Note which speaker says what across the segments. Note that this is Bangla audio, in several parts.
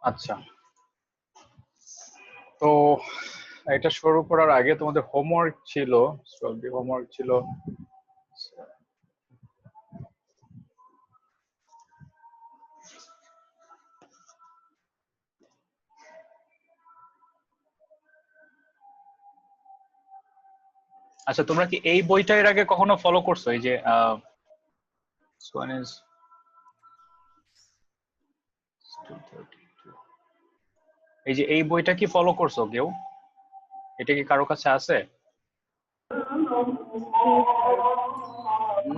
Speaker 1: আচ্ছা, তো এটা শুরু করার আগে তোমাদের হোমওয়ার্ক ছিল, হোমওয়ার্ক ছিল। আচ্ছা, তোমরা কি এই বইটা এর আগে কখনো ফলো করছো? এই যে one is 232, এই যে এই বইটা কি ফলো করছো কেউ? এটা কি কারো কাছে আছে?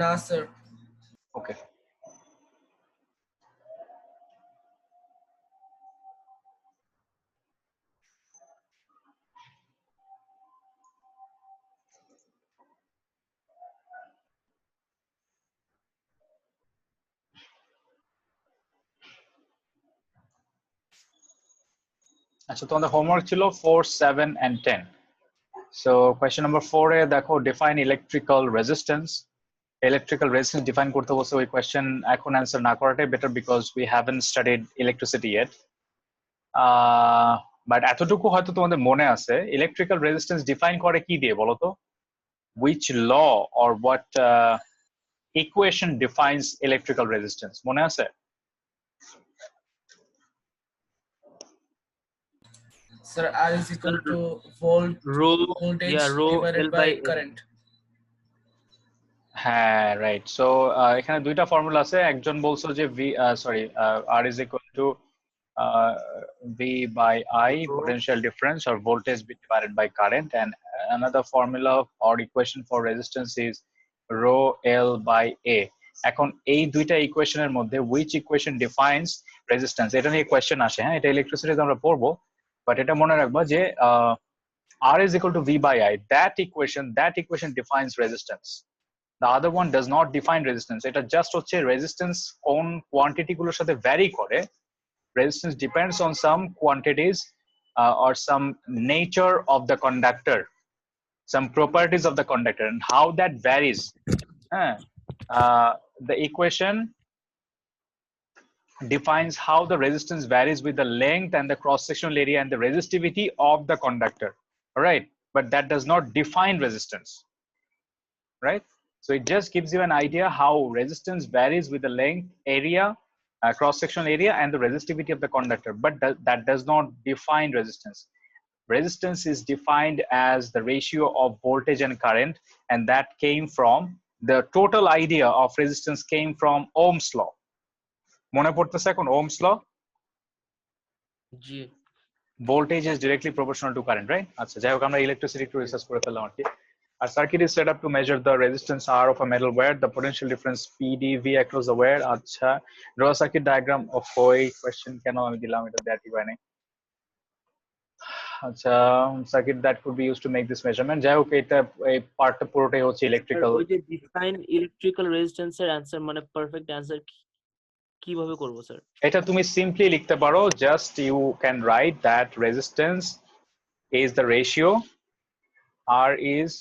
Speaker 2: না স্যার।
Speaker 1: ওকে, আচ্ছা, তোমাদের হোমওয়ার্ক ছিল 4, 7 and 10। সো কোয়েশ্চেন নাম্বার 4 এ দেখো, define electrical resistance. Electrical resistance define করতে বলছে। ওই কোয়েশ্চেন এখন অ্যান্সার না করাটাই better, because we haven't studied electricity yet. But এতটুকু হয়তো তোমাদের মনে আছে, ইলেকট্রিক্যাল রেজিস্ট্যান্স ডিফাইন করে কি দিয়ে বলো তো? which law or what equation defines electrical resistance? মনে আছে?
Speaker 2: Sir R is equal to voltage divided by current.
Speaker 1: হ্যাঁ, রাইট। সো এখানে দুইটা ফর্মুলা আছে। একজন বলছো যে R is equal to V by I, potential difference or voltage divided by current, and another formula or equation for resistance is rho L by A. এখন এই দুইটা ইকুয়েশনের মধ্যে which equation defines resistance, এটা নিয়ে কোয়েশ্চেন আসে। হ্যাঁ, এটা ইলেকট্রিসিটিতে আমরা পড়বো, বাট এটা মনে রাখবা যে R is equal to V by I, that equation defines resistance. The other one does not define resistance. এটা জাস্ট হচ্ছে রেজিস্ট্যান্স কোন কোয়ান্টিটি গুলোর সাথে ভ্যারি করে। Resistance depends on some quantities or some nature of the conductor, some properties of the conductor, and how that varies. The equation defines how the resistance varies with the length and the cross-sectional area and the resistivity of the conductor. All right, but that does not define resistance, right? So it just gives you an idea how resistance varies with the length, area, cross-sectional area, and the resistivity of the conductor, but that does not define resistance. Resistance is defined as the ratio of voltage and current, and that came from the total idea of resistance came from Ohm's law. মনে পড়তেছে এখন Ohm's law?
Speaker 3: G.
Speaker 1: Voltage is directly proportional to current, right? আচ্ছা, যাই হোক, আমরা ইলেকট্রিসিটি একটু রিসার্চ করে ফেললাম আর কি। A circuit is set up to measure the resistance R of a metal wire, the potential difference PdV across the wire. আচ্ছা, draw a circuit diagram of ওই question কেন আমি দিলাম, এটা দেওয়া ঠিক হয় নাই। আচ্ছা, circuit that could be used to make this measurement. যাই হোক, এটা এই পার্টটা পুরোটাই হচ্ছে ইলেকট্রিক্যাল।
Speaker 3: ওই যে ডিফাইন ইলেকট্রিক্যাল রেজিস্ট্যান্সের অ্যানসার মানে পারফেক্ট অ্যানসার কিভাবে করব স্যার?
Speaker 1: এটা তুমি সিম্পলি লিখতে পারো, just you can write that resistance is the ratio, R is.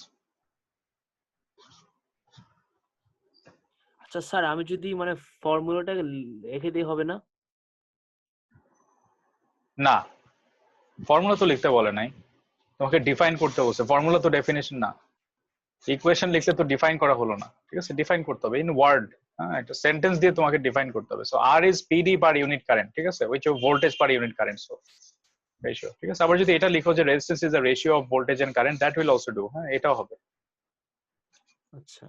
Speaker 3: আচ্ছা স্যার, আমি যদি মানে ফর্মুলাটা লিখে দিই হবে না?
Speaker 1: না, ফর্মুলা তো লিখতে বলে নাই, তোমাকে ডিফাইন করতে বলছে। ফর্মুলা তো ডেফিনেশন না, ইকুয়েশন লিখতে তো ডিফাইন করা হলো না, ঠিক আছে? ডিফাইন করতে হবে ইন ওয়ার্ড। হ্যাঁ, একটা সেন্টেন্স দিয়ে তোমাকে ডিফাইন করতে হবে। So R is PD per unit current, ঠিক আছে? Which of voltage per unit current, so ratio, ঠিক আছে? আবার যদি এটা লিখো যে resistance is the ratio of voltage and current, that will also do. হ্যাঁ, এটাও হবে।
Speaker 3: আচ্ছা,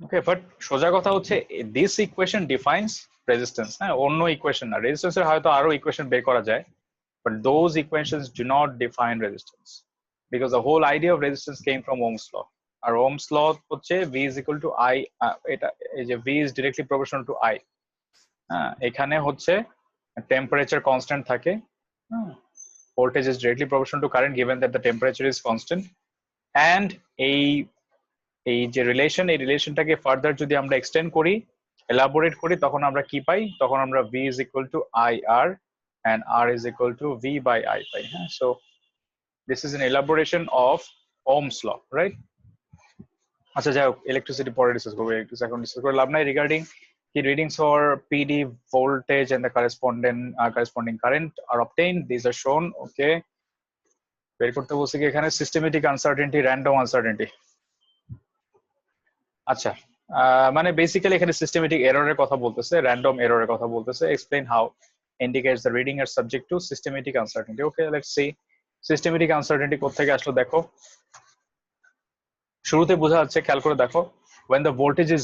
Speaker 1: ওকে, বাট সোজা কথা হচ্ছে দিস ইকুয়েশন ডিফাইন্স রেজিস্ট্যান্স। হ্যাঁ, অন্য ইকুয়েশন না। রেজিস্ট্যান্সের হয়তো আরো ইকুয়েশন বের করা যায়, but those equations do not define resistance, because the whole idea of resistance came from Ohm's law. R Ohm's law হচ্ছে V is equal to I, এটা এই যে V is directly proportional to I। হ্যাঁ, এখানে হচ্ছে টেম্পারেচার কনস্ট্যান্ট থাকে, voltage is directly proportional to current given that the temperature is constant, and এই যে রিলেশন, এই রিলেশনটাকে ফার্দার যদি আমরা এক্সটেন্ড করি, এলাবোরেট করি, তখন আমরা কি পাই? তখন আমরা V is equal to IR and R is equal to V by I পাই। হ্যাঁ, so this is an elaboration of Ohm's law, right? আচ্ছা, যাই হোক, ইলেকট্রিসিটি পরে ডিসকাস করবো। ইলেকট্রিসিটি এখন ডিসকাস করে লাভ নাই। Regarding Key readings for PD voltage and the corresponding current are obtained. These are shown. Okay. বের করতে বলছে কি এখানে সিস্টেমেটিক আনসার্টেনটি, র্যান্ডম আনসার্টেনটি। আচ্ছা, মানে বেসিক্যালি এখানে সিস্টেমেটিক এররের কথা বলতেছে, র্যান্ডম এররের কথা বলতেছে। Explain how indicates the reading are subject to systematic uncertainty. Okay, let's see systematic uncertainty কোত্থেকে আসলো দেখো। শুরুতে বোঝা যাচ্ছে, খেয়াল করে দেখো, when the voltage is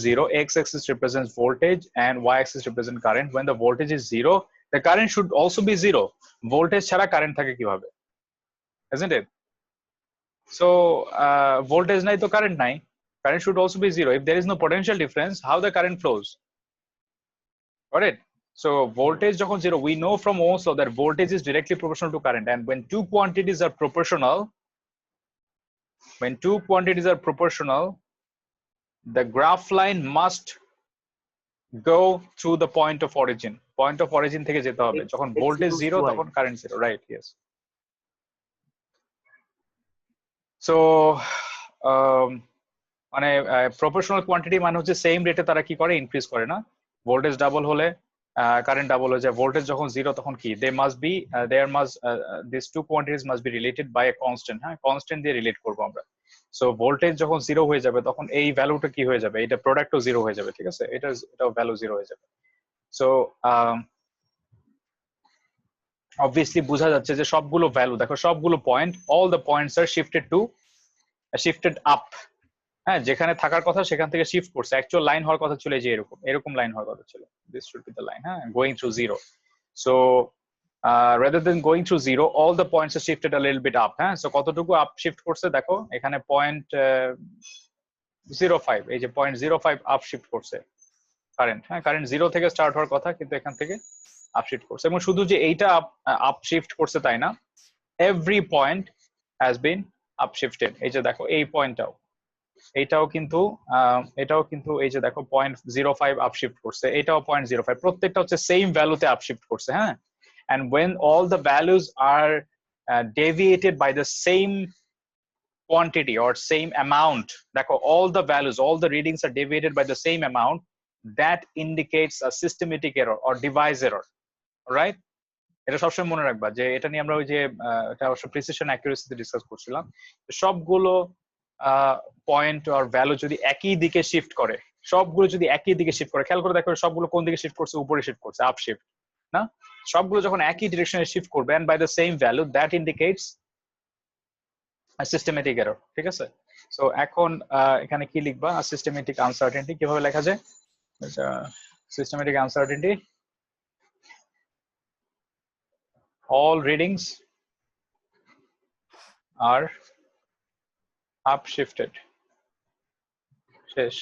Speaker 1: zero, x-axis represents voltage and y-axis represents current. When the voltage is zero, the current should also be zero. Voltage ছাড়া কারেন্ট থাকে কিভাবে, isn't it? So voltage নাই তো কারেন্ট নাই, current should also be zero. If there is no potential difference, how the current flows? Got it? So voltage যখন zero, we know from Ohm's law that voltage is directly proportional to current, and when two quantities are proportional, the graph line must go through the point of origin. Point of origin থেকে যেতে হবে। যখন voltage zero তখন current zero, right? Yes. So মানে proportional quantity মানে হচ্ছে সেম রেটে তারা কি করে, ইনক্রিজ করে না। ভোল্টেজ ডাবল হলে কারেন্ট ডাবল হয়ে যায়। ভোল্টেজ যখন জিরো তখন কি, these two quantities must be related by a constant। হ্যাঁ, কনস্ট্যান্ট দিয়ে রিলেট করবো আমরা। সো ভোল্টেজ যখন জিরো হয়ে যাবে তখন এই ভ্যালুটা কি হয়ে যাবে, এটা প্রোডাক্টও জিরো হয়ে যাবে, ঠিক আছে, এটাও ভ্যালু জিরো হয়ে যাবে। সো অবভিয়াসলি বোঝা যাচ্ছে যে সবগুলো ভ্যালু দেখো, সবগুলো point, all the points are shifted up. হ্যাঁ, যেখানে থাকার কথা সেখান থেকে শিফট করছে। অ্যাকচুয়াল লাইন হওয়ার কথা ছিল যে এরকম লাইন হওয়ার কথা ছিল, this should be the line, হ্যাঁ, going through zero. So rather than going through zero, all the points are shifted a little bit up। হ্যাঁ, সো কতটুকু আপ শিফট করছে দেখো, এখানে 0.05, এই যে 0.05 আপ শিফট করছে কারেন্ট। হ্যাঁ, কারেন্ট জিরো থেকে স্টার্ট হওয়ার কথা, কিন্তু এখান থেকে আপ শিফট করছে। এবং শুধু যে এইটা আপ শিফট করছে তাই না, every point has been up shifted. এই যে দেখো এই পয়েন্টটাও, এটাও কিন্তু এই যে দেখো 0.05 আপশিফট করছে, এটাও 0.05, প্রত্যেকটা হচ্ছে সেম ভ্যালুতে আপশিফট করছে। হ্যাঁ, and when all the values are deviated by the same quantity or same amount, দেখো all the values, all the readings are deviated by the same amount, that indicates a systematic error or device error, right? এটা সবসময় মনে রাখবা যে এটা নিয়ে আমরা ওই যে এটা অবশ্য প্রিসিশন অ্যাকুরেসিতে ডিসকাস করছিলাম। সবগুলো পয়েন্ট আর ভ্যালু যদি একই দিকে শিফট করে, খেয়াল করে দেখো সবগুলো কোন দিকে শিফট করছে, উপরে শিফট করছে, আপ শিফট না, সবগুলো যখন একই ডিরেকশনে শিফট করবে and by the same value, that indicates a systematic error। ঠিক আছে, সো এখন এখানে কি লিখবা, systematic uncertainty কিভাবে লেখা যায়? Systematic uncertainty, all readings are upshifted। শেষ,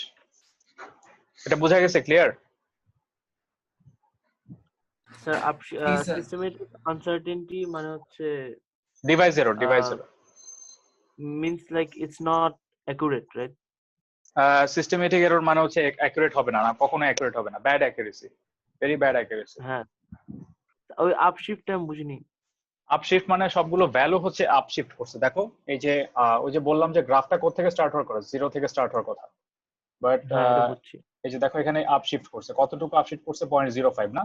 Speaker 1: এটা বোঝা গেছে? ক্লিয়ার?
Speaker 3: স্যার সিস্টেমেটিক আনসার্টেনটি মানে হচ্ছে
Speaker 1: device error,
Speaker 3: means like it's not accurate, right?
Speaker 1: Systematic error মানে হচ্ছে অ্যাকুরেট হবে না, কখনো অ্যাকুরেট হবে না, bad accuracy, very bad accuracy.
Speaker 3: হ্যাঁ, ওই আপশিফট আমি বুঝিনি।
Speaker 1: আপশিফট মানে সবগুলো ভ্যালু হচ্ছে আপশিফট করছে। দেখো এই যে ওই যে বললাম যে গ্রাফটা কোথা থেকে স্টার্ট হওয়ার কথা, জিরো থেকে স্টার্ট হওয়ার কথা, বাট এই যে দেখো এখানে আপশিফট করছে, কতটুকু আপশিফট করছে, 0.05 না,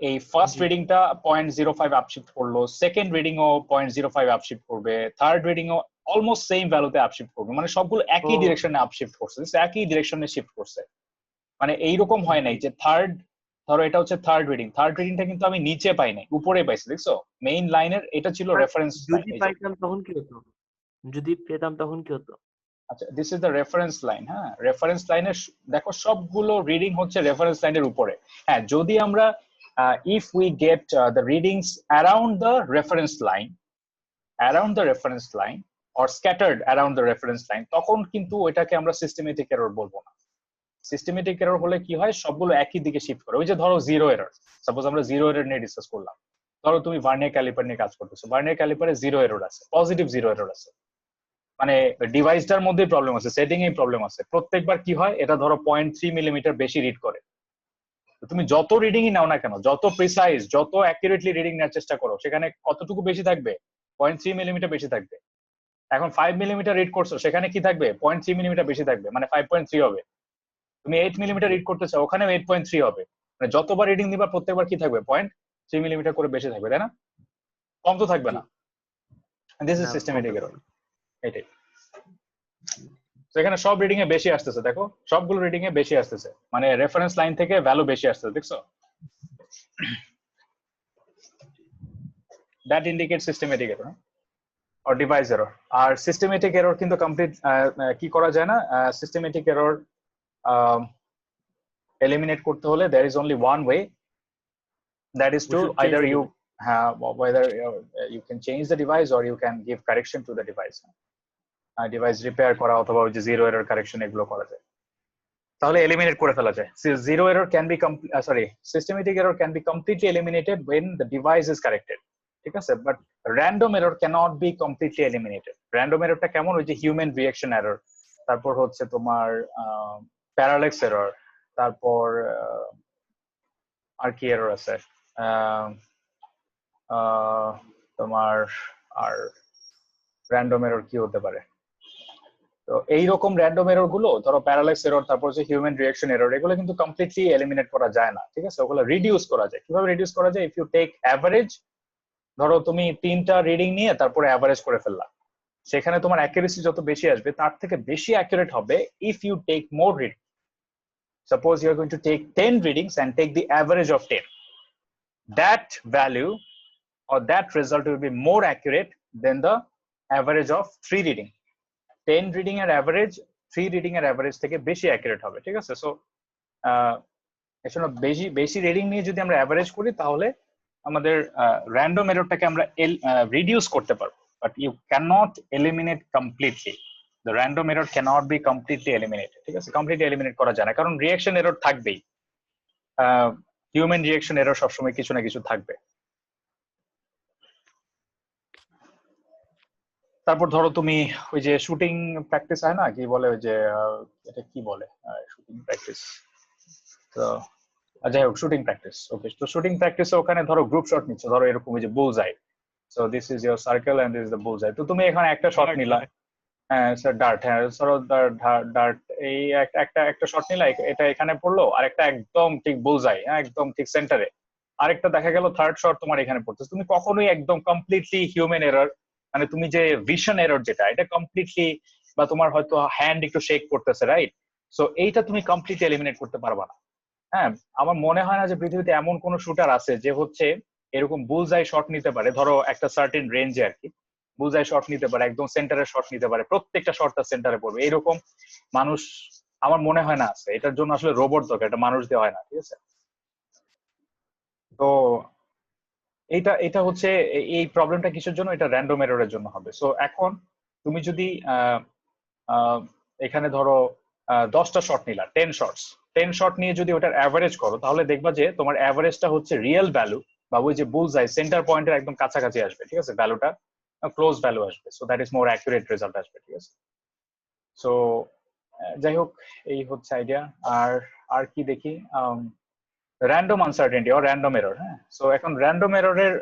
Speaker 1: এই ফার্স্ট রিডিংটা 0.05 আপশিফট করলো, সেকেন্ড রিডিং ও 0.05 আপশিফট করবে, থার্ড রিডিং ও অলমোস্ট সেম ভ্যালুতে আপশিফট করবে, মানে সবগুলো একই ডিরেকশনে আপশিফট করছে, একই ডিরেকশনে শিফট করছে। মানে এইরকম হয় নাই যে থার্ড, ধরো এটা হচ্ছে থার্ড রিডিংটা কিন্তু আমি নিচে পাই নাই, উপরে পাইছি, দেখছো মেইন লাইনের, এটা ছিল রেফারেন্স।
Speaker 3: যদি পাইতাম তখন কি হতো, যদি পেতাম তখন কি হতো?
Speaker 1: আচ্ছা, this is the reference line. হ্যাঁ, রেফারেন্স লাইনের দেখো সবগুলো রিডিং হচ্ছে রেফারেন্স লাইনের উপরে। হ্যাঁ, যদি আমরা if we get the readings around the reference line or scattered around the reference line, তখন কিন্তু ওইটাকে আমরা সিস্টেমেটিক এরর বলবো না। সিস্টেমেটিক এরর হলে কি হয়, সবগুলো একই দিকে শিফট করে। ওই যে ধরো জিরো এরর, সাপোজ আমরা জিরো এরর নিয়ে ডিসকাস করলাম, ধরো তুমি ভার্নিয়ার ক্যালিপার নিয়ে কাজ করতেছো, ভার্নিয়ার ক্যালিপারে জিরো এরর আছে, পজিটিভ জিরো এরর আছে, মানে ডিভাইসটার মধ্যে প্রবলেম আছে, সেটিং এ প্রবলেম আছে, প্রত্যেকবার কি হয়, এটা ধরো 0.3 মিলিমিটার বেশি রিড করে। তুমি যত রিডিংই নাও না কেন, যত প্রিসাইজ, যত অ্যাকুরেটলি রিডিং নেওয়ার চেষ্টা করো, সেখানে কতটুকু বেশি থাকবে, 0.3 মিলিমিটার বেশি থাকবে। এখন 5 মিলিমিটার রিড করছো, সেখানে কি থাকবে, 0.3 মিলিমিটার বেশি থাকবে, মানে 5.3 হবে। তুমি 8 মিলিমিটার রিড করতে চাও, ওখানে 8.3 হবে, মানে যতবার রিডিং দিবা প্রত্যেকবার কি থাকবে 0.3 মিলিমিটার করে বেশি থাকবে, তাই না? কম তো থাকবে না। দিস ইজ সিস্টেমেটিক এরর, এটাই। তো এখানে সব রিডিং এ বেশি আসতেছে, দেখো সবগুলো রিডিং এ বেশি আসতেছে, মানে রেফারেন্স লাইন থেকে ভ্যালু বেশি আসতেছে, দেখছো? That indicate systematic error or device error. আর সিস্টেমেটিক এরর কিন্তু কমপ্লিট কি করা যায় না, সিস্টেমেটিক এরর eliminate করতে হলে there is only one way, that is to either you whether you can change the device or you can give correction to the device, device repair করা অথবা ওই যে জিরো এরর কারেকশন এগুলো করা যায়, তাহলে eliminate করে ফেলা যায়। Zero error can be systematic error can be completely eliminated when the device is corrected, ঠিক আছে? But random error cannot be completely eliminated. random errorটা কেমন, ওই যে হিউম্যান রিঅ্যাকশন এরর, তারপর হচ্ছে তোমার প্যারালেক্স এরর, তারপর আর কি এরর আছে তোমার, আর random error কি হতে পারে? তো এইরকম র্যান্ডম এরর গুলো, ধরো প্যারালাক্স এরর, তারপর যে হিউম্যান রিঅ্যাকশন এরর, এগুলো কিন্তু কমপ্লিটলি এলিমিনেট করা যায় না, ঠিক আছে? ওগুলো রিডিউস করা যায়। কিভাবে রিডিউস করা যায়? ইফ ইউ টেক অ্যাভারেজ, ধরো তুমি 3টা রিডিং নিয়ে তারপরে অ্যাভারেজ করে ফেললা, সেখানে তোমার অ্যাকুরেসি যত বেশি আসবে তার থেকে বেশি অ্যাকুরেট হবে if you take more reading. Suppose you are going to take 10 readings and take the average of 10, that value or that result will be more accurate than the average of 3 reading. 10 reading এর অ্যাভারেজ 3 রিডিং এর অ্যাভারেজ থেকে বেশি অ্যাকুরেট হবে, ঠিক আছে? সো এজন্য বেশি রিডিং নিয়ে যদি আমরা অ্যাভারেজ করি তাহলে আমাদের র্যান্ডম এররটাকে আমরা রিডিউস করতে পারবো, but you can not eliminate completely. The random error cannot be completely eliminated, ঠিক আছে? কমপ্লিটলি এলিমিনেট করা যায় না, কারণ রিঅ্যাকশন এরর থাকবেই, হিউম্যান রিঅ্যাকশন এরর সবসময় কিছু না কিছু থাকবে। তারপর ধরো তুমি ওই যে শুটিং প্র্যাকটিস হয় না, কি বলে ওই যে এটা কি বলে, শুটিং প্র্যাকটিস, তো যাই হোক শুটিং প্র্যাকটিস, ওকে। তো শুটিং প্র্যাকটিসে ওখানে ধরো গ্রুপ শট নিচ্ছ, ধরো এরকম ওই যে bullseye, so this is your circle and this is the bullseye. তো তুমি এখানে একটা শট নিলা, হ্যাঁ স্যার ডার্ট, হ্যাঁ ধরো ডার্ট, এই একটা শট নিলা, এটা এখানে পড়লো, আর একটা একদম ঠিক বুলস-আই, হ্যাঁ একদম ঠিক সেন্টারে, আরেকটা দেখা গেল থার্ড শট তোমার এখানে পড়তেছে। তুমি কখনোই একদম কমপ্লিটলি হিউম্যান এরর, মানে তুমি যে ভিশন এরর যেটা, এটা কমপ্লিটলি, বা তোমার হয়তো হ্যান্ড একটু শেক করতেছে, রাইট? সো এইটা তুমি কমপ্লিটলি এলিমিনেট করতে পারবা না। হ্যাঁ, আমার মনে হয় না যে পৃথিবীতে এমন কোন শুটার আছে যে হচ্ছে এরকম বুলস-আই শট নিতে পারে, ধরো একটা সার্টেন রেঞ্জে আর কি, বুলস-আই শট নিতে পারে, একদম সেন্টারে শট নিতে পারে, প্রত্যেকটা শট তার সেন্টারে পড়বে, এরকম মানুষ আমার মনে হয় না আছে। এটার জন্য আসলে রোবট দরকার, এটা মানুষ দিয়ে হয় না, ঠিক আছে? তো এটা হচ্ছে এই প্রবলেমটা কিসের জন্য, এটা র্যান্ডম এররের জন্য হবে। সো এখন তুমি যদি এখানে ধরো 10টা শট নিলা, 10 শটস, 10 শট নিয়ে যদি ওটার অ্যাভারেজ করো, তাহলে দেখবা যে তোমার অ্যাভারেজটা হচ্ছে রিয়েল ভ্যালু, বা ওই যে বুলস-আই সেন্টার পয়েন্টের একদম কাছাকাছি আসবে, ঠিক আছে? ভ্যালুটা ক্লোজ ভ্যালু আসবে, so that is more accurate result আসবে, ঠিক আছে? সো যাই হোক, এই হচ্ছে আইডিয়া। আর কি দেখি, random uncertainty or random error, হ্যাঁ। সো এখন random error এর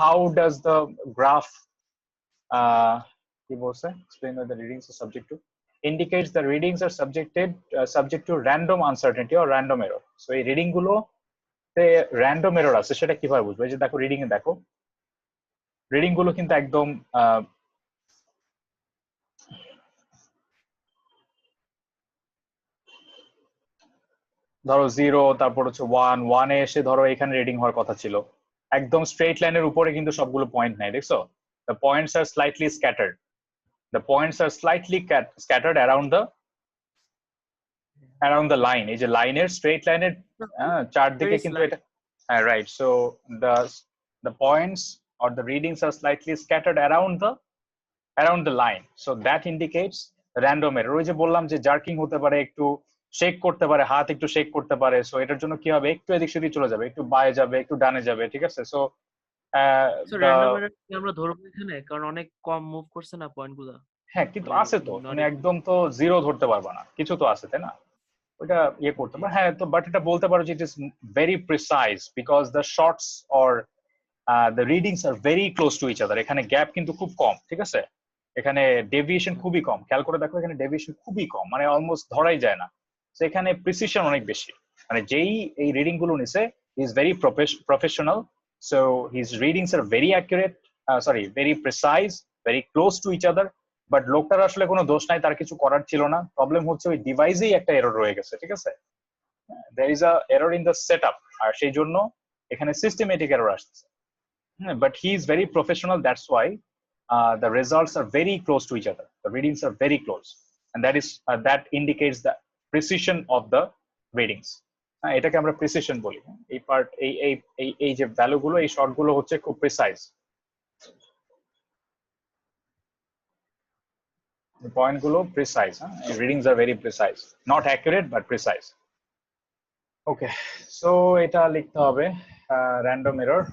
Speaker 1: how does the graph কি বলছে, explain what the readings are subject to, indicates the readings are subject to random uncertainty or random error. So এই রিডিং গুলো তে random error আছে, সেটা কিভাবে বুঝবো? এই যে দেখো রিডিং এ, দেখো রিডিং গুলো কিন্তু একদম ধরো 0, তারপর হচ্ছে 1 এ এসে ধরো এখানে রিডিং হওয়ার কথা ছিল, একদম স্ট্রেট লাইনের উপরে কিন্তু সবগুলো পয়েন্ট নাই, দেখছো? the points are slightly scattered, the points are slightly scattered around the line, এই যে লাইনের স্ট্রেট লাইনের চারদিকে কিন্তু এটা, হ্যাঁ right. So the points or the readings are slightly scattered around the line, so that indicates random error. ওই যে বললাম যে জার্কিং হতে পারে, একটু শেক করতে পারে, হাত একটু শেক করতে পারে, সো এটার জন্য কি হবে, একটু এদিক সেদিক চলে যাবে, একটু বায়ে যাবে, একটু ডানে যাবে, ঠিক আছে? সো
Speaker 3: র‍্যান্ডম এরর কি আমরা ধরবো এখানে, কারণ অনেক কম মুভ করছে না পয়েন্টগুলো?
Speaker 1: হ্যাঁ, কিন্তু আছে তো, তুমি একদম তো জিরো ধরতে পারবা না, কিছু তো আছে, তাই না? ওটা ইয়ে করতে পারো, হ্যাঁ। তো বাট এটা বলতে পারো যে it is very precise because the shots or the readings are very close to each other. এখানে গ্যাপ কিন্তু খুব কম, ঠিক আছে? এখানে ডেভিয়েশন খুবই কম, খেয়াল করে দেখো, এখানে ডেভিয়েশন খুবই কম, মানে অলমোস্ট ধরাই যায় না। তো এখানে প্রিসিশন অনেক বেশি, মানে যেই এই রিডিং গুলো নিছে he is very professional, so his readings are very accurate, sorry very precise, very close to each other. But লোকটার আসলে কোনো দোষ নাই, তার কিছু করার ছিল না, প্রবলেম হচ্ছে ওই ডিভাইসেই একটা এরর রয়ে গেছে, ঠিক আছে, there is a error in the setup, আর সেই জন্য এখানে সিস্টেমেটিক এরর আসছে। But he is very professional, that's why the results are very close to each other, the readings are very close, and that indicates the precision of the readings. এটাকে আমরা প্রিসিশন বলি। এই পার্ট এই এই এই এই যে ভ্যালু গুলো, এই শর্ট গুলো হচ্ছে খুব প্রিসাইজ, পয়েন্ট গুলো precise, readings are very precise, not accurate but precise. Okay, so এটা লিখতে হবে random error,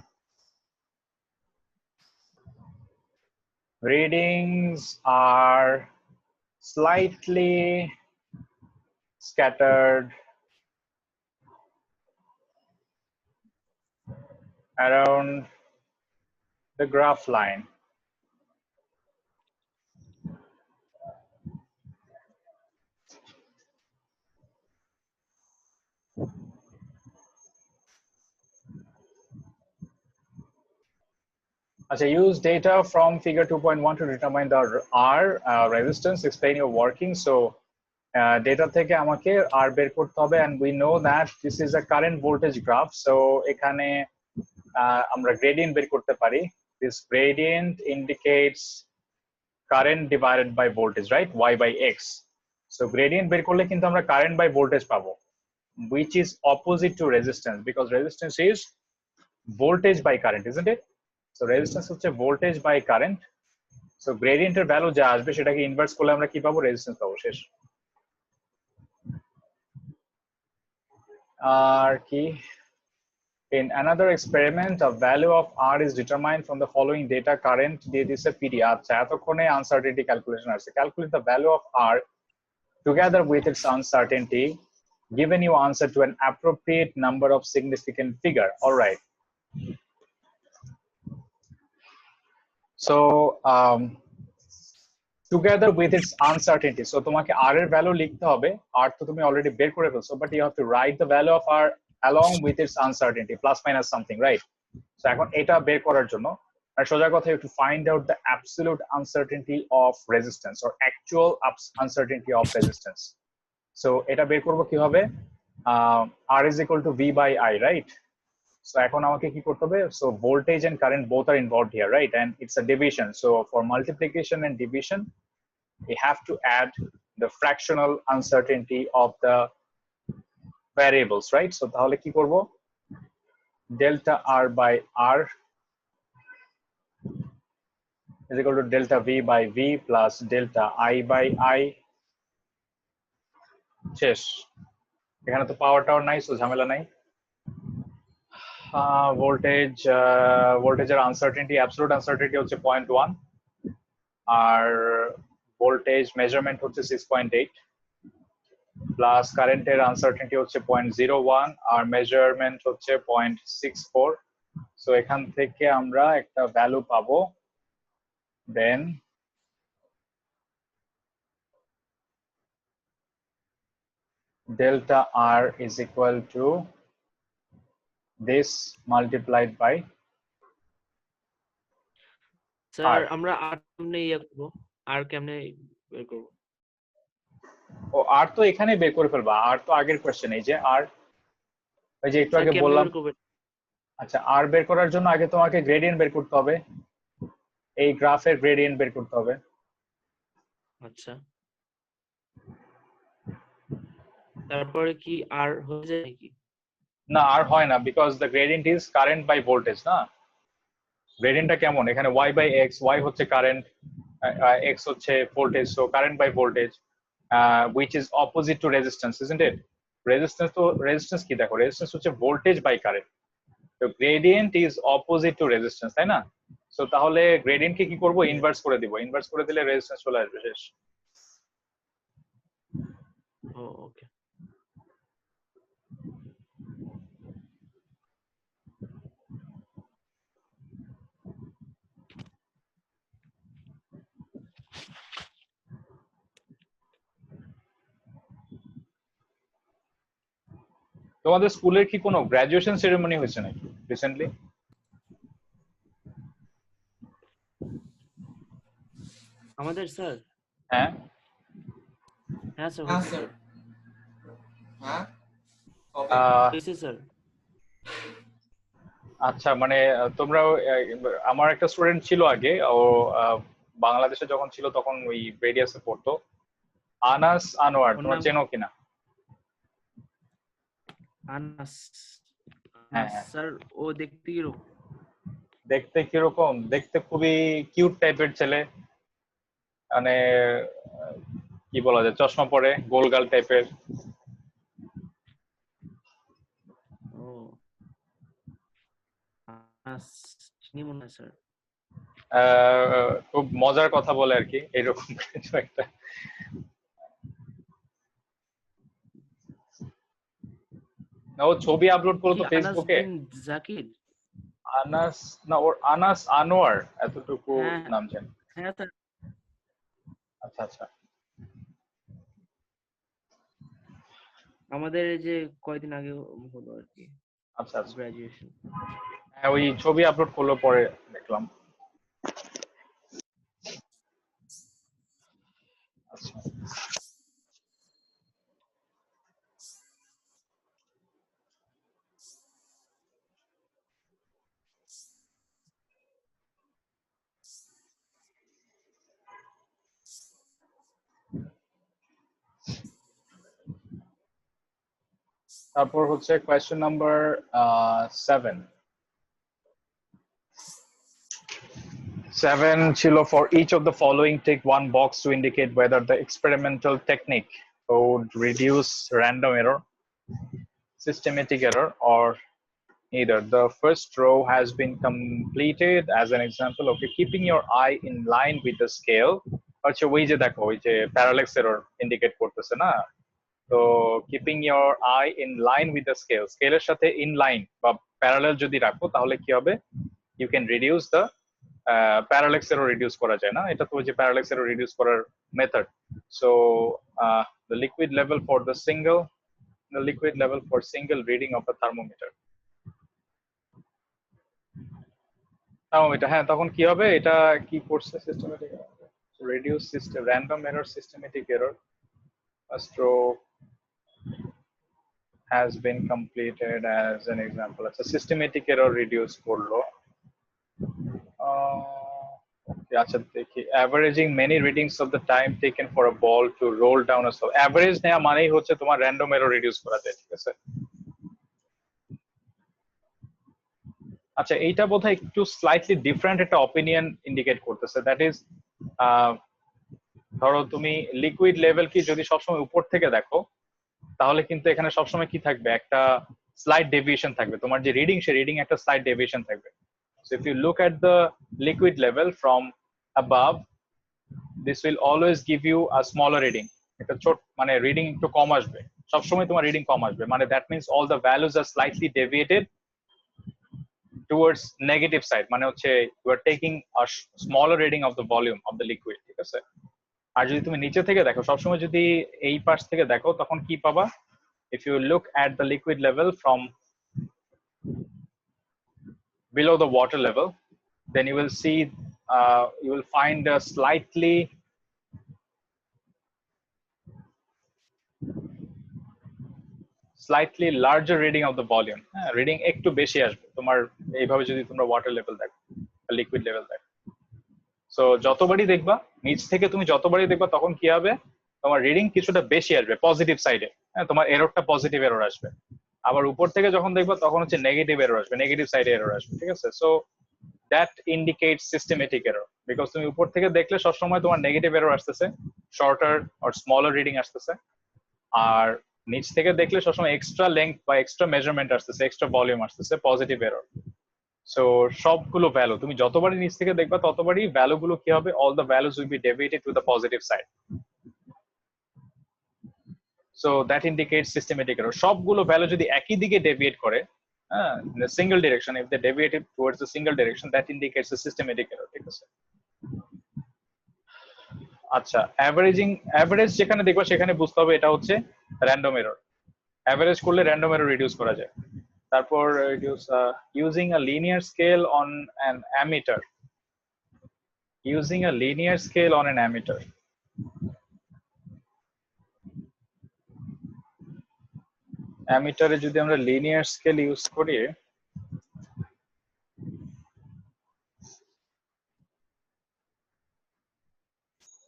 Speaker 1: readings are slightly scattered around the graph line. Use data from figure 2.1 to determine the R resistance, explain your working. So data থেকে আমাকে R বের করতে হবে, and we know that this is a current voltage graph, so এখানে আমরা gradient বের করতে পারি। This gradient indicates current divided by voltage, right? Y by X. So gradient বের করলে কিন্তু আমরা current by voltage পাবো, which is opposite to resistance, because resistance is voltage by current, isn't it? So resistance হচ্ছে voltage by current. So gradient এর ভ্যালু যা আসবে সেটাকে ইনভার্স করলে আমরা কি পাবো? রেজিস্ট্যান্স পাবো, শেষ। আর কি, in another experiment a value of R is determined from the following data, current দিয়ে দিছে PD। আচ্ছা, এতক্ষণে uncertainty calculation আসছে, calculate the value of R together with its uncertainty, given you answer to an appropriate number of significant figure. All right, so together with its uncertainty, so তোমাকে R এর ভ্যালু লিখতে হবে, R তো তুমি অলরেডি বের করে ফেলছো, but you have to write the value of R along with its uncertainty, plus minus something, right? So এখন এটা বের করার জন্য আর সোজা কথা, you have to find out the absolute uncertainty of resistance or actual uncertainty of resistance. So এটা বের করব কিভাবে? R is equal to V by I, right? So এখন আমাকে কি করতে হবে? So voltage and current both are involved here, right? And it's a division, so for multiplication and division we have to add the fractional uncertainty of the variables, right? So তাহলে কি করব? Delta R by R is equal to delta V by V plus delta I by I, শেষ। এখানে তো পাওয়ার টাওয়ার নাই, সো ঝামেলা নাই। ভোল্টেজের আনসার্টেনটি, অ্যাবসলিউট আনসার্টেনটি হচ্ছে 0.1, আর ভোল্টেজ মেজারমেন্ট হচ্ছে 6.8, প্লাস কারেন্টের আনসার্টেনটি হচ্ছে 0.01 আর মেজারমেন্ট হচ্ছে 0.64। সো এখান থেকে আমরা একটা ভ্যালু পাবো, দেন delta R is equal to this multiplied by
Speaker 3: sir আমরা আর কেমনে ইয়া করব, আর কেমনে বের করব?
Speaker 1: ও আর তো এখানে বের করে ফেলবা, আর তো আগের কোশ্চেন, এই যে আর, ওই যে একটু
Speaker 3: স্যার
Speaker 1: আগে
Speaker 3: কেমনে
Speaker 1: বললাম।
Speaker 3: বের করবেন?
Speaker 1: আচ্ছা, আর বের করার জন্য আগে তোমাকে গ্রেডিয়েন্ট বের করতে হবে, এই গ্রাফের গ্রেডিয়েন্ট বের করতে হবে।
Speaker 3: আচ্ছা, তারপরে কি আর হয়ে যায় নাকি?
Speaker 1: না, আর হয় না, because the gradient is current by voltage, না? গ্রেডিয়েন্টটা কেমন? এখানে y বাই x, y হচ্ছে কারেন্ট, x হচ্ছে voltage, so current by voltage, which is opposite to resistance, isn't it? Resistance তো, রেজিস্ট্যান্স কি দেখো, রেজিস্ট্যান্স হচ্ছে ভোল্টেজ বাই কারেন্ট, তো gradient is opposite to resistance, তাই না? সো তাহলে গ্রেডিয়েন্টকে কি করব? ইনভার্স করে দিব, ইনভার্স করে দিলে রেজিস্ট্যান্স চলে আসবে, শেষ।
Speaker 3: ও ওকে।
Speaker 1: তোমাদের স্কুলের কি কোনো গ্রাজুয়েশন সেরেমনি হয়েছে নাকি রিসেন্টলি?
Speaker 3: আমাদের স্যার?
Speaker 1: হ্যাঁ
Speaker 3: হ্যাঁ স্যার,
Speaker 2: হ্যাঁ
Speaker 3: হয়েছে
Speaker 2: স্যার।
Speaker 3: স্যার।
Speaker 2: হ্যাঁ
Speaker 3: হয়েছে স্যার।
Speaker 1: আচ্ছা মানে তোমরা আমার একটা স্টুডেন্ট ছিল আগে, ও বাংলাদেশে যখন ছিল তখন ওই রেডিয়াসে পড়তো, আনাস আনোয়ার,
Speaker 3: ওর
Speaker 1: তোমরা
Speaker 3: নাম
Speaker 1: চেনো কিনা?
Speaker 3: আনাস।
Speaker 1: হ্যাঁ
Speaker 3: আনাস
Speaker 1: হ্যাঁ।
Speaker 3: স্যার, ও দেখতে কিরকম?
Speaker 1: দেখতে কিরকম? দেখতে খুবই কিউট টাইপের ছেলে, মানে কি বলা যায়, চশমা পরে, গোলগাল টাইপের।
Speaker 3: ও আনাস, চিনি মনে হয় স্যার।
Speaker 1: খুব মজার কথা বলে আর কি, এরকম কিছু একটা। ও ছবি আপলোড করলো
Speaker 3: কি
Speaker 1: তো
Speaker 3: আনাস
Speaker 1: ফেসবুকে।
Speaker 3: বিন জাকির?
Speaker 1: আনাস না, ওর আনাস আনোয়ার এতটুকু
Speaker 3: হ্যাঁ
Speaker 1: নাম জানি।
Speaker 3: হ্যাঁ স্যার।
Speaker 1: আচ্ছা আচ্ছা।
Speaker 3: আমাদের এই যে কয়দিন আগে হলো আর কি
Speaker 1: আচ্ছা আচ্ছা।
Speaker 3: গ্রাজুয়েশন।
Speaker 1: হ্যাঁ ওই ছবি আপলোড করলো, পরে দেখলাম। আচ্ছা। তারপর হচ্ছে কোয়েশ্চেন নাম্বার 7 ছিল, for each of the following take one box to indicate whether the experimental technique would reduce random error, systematic error, or either. The first row has been completed as an example. Okay, keeping your eye in line with the scale. আচ্ছা ওই যে দেখো, ওই যে প্যারালেক্স এরর ইন্ডিকেট করতেছে না, তো keeping your I in line with the scale, স্কেলের সাথে ইন লাইন বা প্যারালেল যদি রাখো তাহলে কি হবে, you can reduce the parallax error reduce করা যায় না, এটা তো ওই যে প্যারালেক্স এরর রিডিউস করার method. So the liquid level for the single the liquid level for single reading of a thermometer, হ্যাঁ তখন কি হবে, এটা কি করছে, systematic reduce system random error, systematic error, stroke has been completed as an example. আচ্ছা সিস্টেমেটিক এরর রিডিউস করলো। আচ্ছা দেখি, averaging many readings of the time taken for a ball to roll down a slope, average নেওয়া মানেই হচ্ছে তোমার র্যান্ডম এরর রিডিউস করা যায়, ঠিক আছে। আচ্ছা এইটা বোধহয় একটু স্লাইটলি ডিফারেন্ট একটা অপিনিয়ন ইন্ডিকেট করতেছে, দ্যাট ইজ ধরো তুমি লিকুইড লেভেল কি যদি সবসময় উপর থেকে দেখো, তাহলে কিন্তু এখানে সবসময় কি থাকবে, একটা স্লাইড ডেভিয়েশন থাকবে, তোমার যে রিডিং সে রিডিং একটা স্লাইড ডেভিয়েশন থাকবে। So if you look at the liquid level from above, this will always give you a smaller reading, একটা ছোট মানে রিডিং একটু কম আসবে, সবসময় তোমার রিডিং কম আসবে, মানে that means all the values are slightly deviated towards negative side, মানে হচ্ছে you are taking a smaller reading of the volume of the liquid, ঠিক আছে। আর যদি তুমি নিচে থেকে দেখো, সবসময় যদি এই পাশ থেকে দেখো, তখন কি পাবা, if you look at the liquid level from below the water level, then you will see you will find a slightly larger reading of the volume, reading একটু বেশি আসবে তোমার এইভাবে যদি তোমরা ওয়াটার লেভেল দেখো, লিকুইড লেভেল দেখো। সো যতবারই দেখবা নিচ থেকে, তুমি যতবারই দেখবা তখন কি হবে, তোমার রিডিং কিছুটা বেশি আসবে পজিটিভ সাইডে, হ্যাঁ তোমার এররটা পজিটিভ এরর আসবে। আবার উপর থেকে যখন দেখবা তখন হচ্ছে নেগেটিভ এরর আসবে, নেগেটিভ সাইডে এরর আসবে, ঠিক আছে। So that indicates systematic error, because তুমি উপর থেকে দেখলে সবসময় তোমার নেগেটিভ এরর আসতেছে, শর্টার অর স্মলার রিডিং আসতেছে, আর নিচ থেকে দেখলে সবসময় এক্সট্রা লেংথ বা এক্সট্রা মেজারমেন্ট আসতেছে, এক্সট্রা ভলিউম আসতেছে, পজিটিভ এরর। সো সবগুলো ভ্যালু তুমি যতবারই নিচ থেকে দেখবা ততবারই ভ্যালু গুলো কি হবে, all the values will be deviated to the positive side. So that indicates systematic error. সবগুলো ভ্যালু যদি একই দিকে ডেভিয়েট করে, হ্যাঁ single direction, if they deviated towards the single direction, that indicates the systematic error, ঠিক আছে। আচ্ছা অ্যাভারেজ যেখানে দেখবা সেখানে বুঝতে হবে এটা হচ্ছে র্যান্ডম এরর, অ্যাভারেজ করলে র্যান্ডম এরর রিডিউস করা যায়। তারপর reduce using a linear scale on an ammeter, using a linear scale on an ammeter. অ্যামিটারে যদি আমরা লিনিয়ার স্কেল ইউজ করি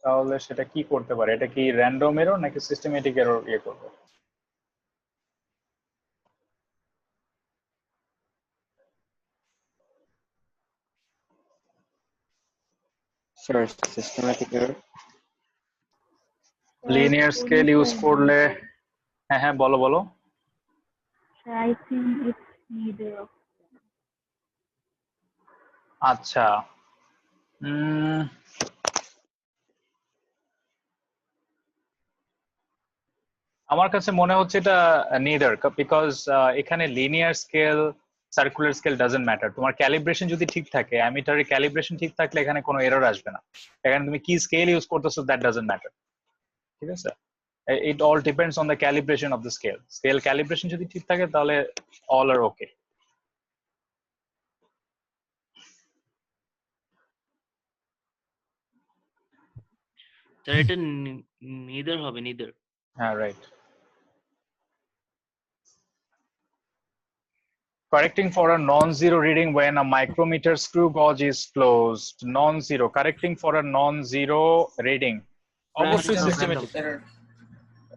Speaker 1: তাহলে সেটা কি করতে পারে? এটা কি র্যান্ডম এরর নাকি সিস্টেমেটিক এরর ইয়ে করবে?
Speaker 4: Sir, systematic error.
Speaker 1: Linear scale use করলে হ্যাঁ হ্যাঁ বলো বলো।
Speaker 5: I think it's neither of
Speaker 1: আচ্ছা আমার কাছে মনে হচ্ছে এটা নেদার, বিকজ এখানে linear scale circular scale doesn't matter. তোমার ক্যালিব্রেশন যদি ঠিক থাকে, অ্যামিটারের ক্যালিব্রেশন ঠিক থাকলে এখানে কোনো এরর আসবে না। এখানে তুমি কি স্কেল ইউজ করতেছো দ্যাট ডাজন্ট ম্যাটার, ঠিক আছে? It all depends on the calibration of the scale. Scale calibration যদি ঠিক থাকে তাহলে অল আর ওকে।
Speaker 3: স্যার এটা নিদার হবে, নিদার।
Speaker 1: হ্যাঁ right. Correcting for a non-zero reading when a micrometer screw gauge is closed. Non-zero. Correcting for a non-zero reading. অবশ্যই
Speaker 3: Random,
Speaker 1: সিস্টেমেটিক।
Speaker 2: error.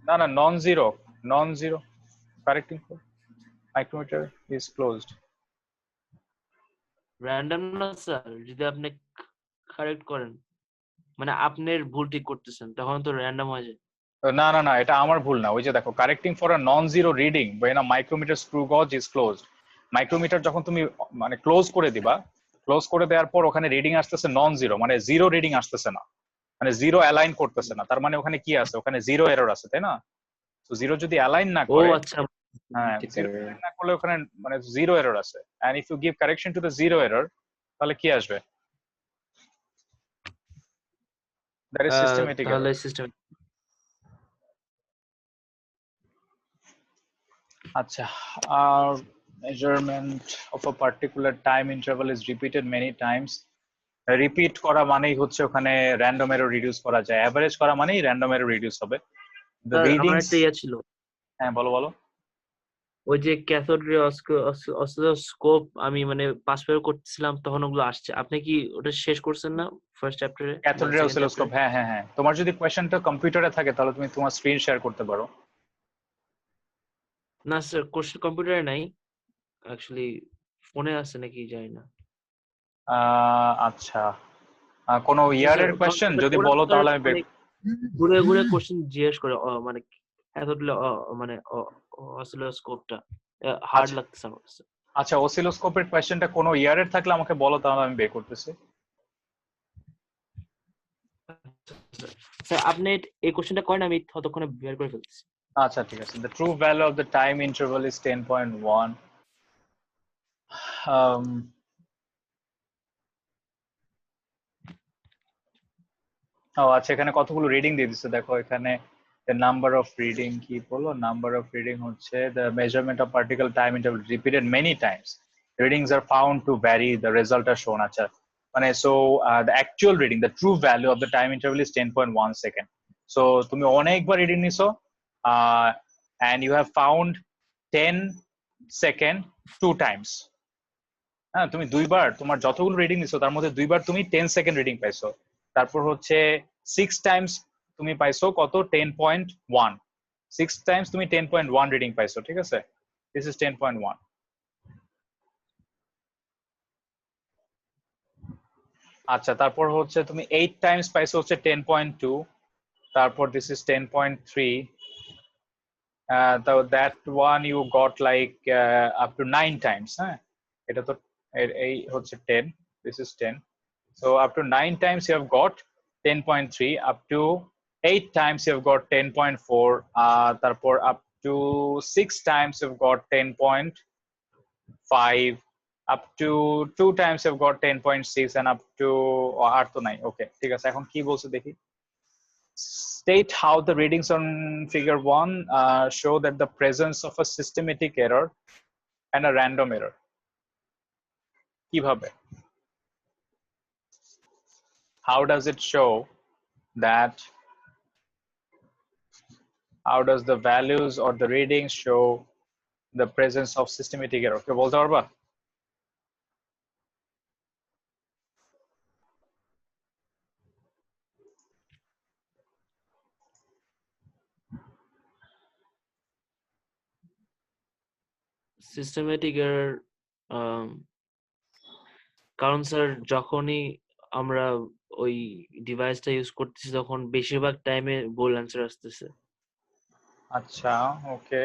Speaker 1: না না non-zero. Non-zero. Correcting for micrometer is closed.
Speaker 3: Random না স্যার, যদি আপনি কারেক্ট করেন মানে আপনার ভুল ঠিক করতেছেন তখন তো র্যান্ডম হয়ে যায়।
Speaker 1: না না না, এটা আমার ভুল না। ওই যে দেখো, correcting for a non zero reading when a micrometer screw gauge is closed. Micrometer যখন তুমি মানে ক্লোজ করে দিবা, ক্লোজ করে দেওয়ার পর ওখানে রিডিং আসতেছে নন জিরো, মানে জিরো রিডিং আসতেছে না, মানে জিরো অ্যালাইন করতেছে না। তার মানে ওখানে কি আছে? ওখানে জিরো এরর আছে, তাই না? তো জিরো যদি অ্যালাইন না
Speaker 3: ও
Speaker 1: করে,
Speaker 3: আচ্ছা,
Speaker 1: হ্যাঁ জিরো অ্যালাইন না করলে ওখানে মানে জিরো এরর আছে। And if you give correction to the zero error, তাহলে কি আসবে? That is systematic error.
Speaker 3: তাহলে সিস্টেম।
Speaker 1: আচ্ছা, measurement of a particular time interval is repeated many times. Repeat করা মানেই হচ্ছে ওখানে র্যান্ডম এরর রিডিউস করা যায়। অ্যাভারেজ করা মানেই র্যান্ডম এরর রিডিউস হবে। দ্য
Speaker 3: আমার
Speaker 1: রিডিংস,
Speaker 3: একটা ইয়ে ছিল,
Speaker 1: হ্যাঁ বলো বলো।
Speaker 3: ওই যে ক্যাথোড রে অসিলোস্কোপ আমি মানে পাস পেপার করতেছিলাম তখন ওগুলো আসছে। আপনি কি ওটা শেষ করছেন না ফার্স্ট চ্যাপ্টারে?
Speaker 1: ক্যাথোড রে অসিলোস্কোপ, হ্যাঁ হ্যাঁ হ্যাঁ। তোমার যদি কোয়েশ্চেনটা কম্পিউটারে থাকে তাহলে তুমি তোমার স্ক্রিন শেয়ার করতে পারো।
Speaker 3: না স্যার, কোশ্চেন কম্পিউটারে নাই, অ্যাকচুয়ালি ফোনে আছে নাকি জানি না।
Speaker 1: আচ্ছা, কোনো ইয়ারের কোয়েশ্চেন যদি বলো তাহলে আমি
Speaker 3: ঘুরে ঘুরে কোশ্চেন জিজ্ঞেস করে, মানে ক্যাথোড রে মানে অসিলোস্কোপটা হার্ড লাগতেছে আমার কাছে।
Speaker 1: আচ্ছা, অসিলোস্কোপের কোয়েশ্চেনটা কোনো ইয়ারের থাকলে আমাকে বলো, তাহলে আমি বের করতেছি।
Speaker 3: স্যার আপনি এই কোশ্চেনটা করেন, আমি ততক্ষণে বের করে ফেলতেছি।
Speaker 1: আচ্ছা ঠিক আছে। The true value of the time interval is 10.1. ও আচ্ছা, এখানে কতগুলো রিডিং দিয়ে দিচ্ছে দেখো। এখানে the number of reading কি বললো? number of reading হচ্ছে the measurement of particle time interval repeated many times. Readings are found to vary, the result are shown. আচ্ছা, মানে so the actual reading, the true value of the time interval is 10.1 second. So তুমি অনেকবার রিডিং নিছো and you have found 10 second 2 times. হ্যাঁ, তুমি দুইবার তোমার যতগুলো রিডিং নিছো তার মধ্যে দুইবার তুমি 10 সেকেন্ড রিডিং পাইছো। তারপর হচ্ছে 6 টাইমস তুমি পাইছো কত? 10.1। 6 টাইমস তুমি 10.1 রিডিং পাইছো, ঠিক আছে? This is 10.1। আচ্ছা, তারপর হচ্ছে তুমি 8 টাইমস পাইছো হচ্ছে 10.2। তারপর this is 10.3। that one you got like up to 9 times। হ্যাঁ, এটা তো এই হচ্ছে 10, this is 10, so up to 9 times you have got 10.3, up to 8 times you have got 10.4, তারপর up to 6 times you've got 10.5, up to 2 times you've got 10.6, and up to আর তো নাই। ওকে ঠিক আছে, এখন কি বলছো দেখি। State how the readings on figure 1 show that the presence of a systematic error and a random error. কিভাবে? How does it show that, how does the values or the readings show the presence of systematic error? কেউ বলতে পারবা?
Speaker 3: সিস্টেমেটিক এরর কারণ স্যার যখনই আমরা ওই ডিভাইসটা ইউজ করতেছি তখন বেশিরভাগ টাইমে ভুল অ্যান্সার আসতেছে।
Speaker 1: আচ্ছা, ওকে।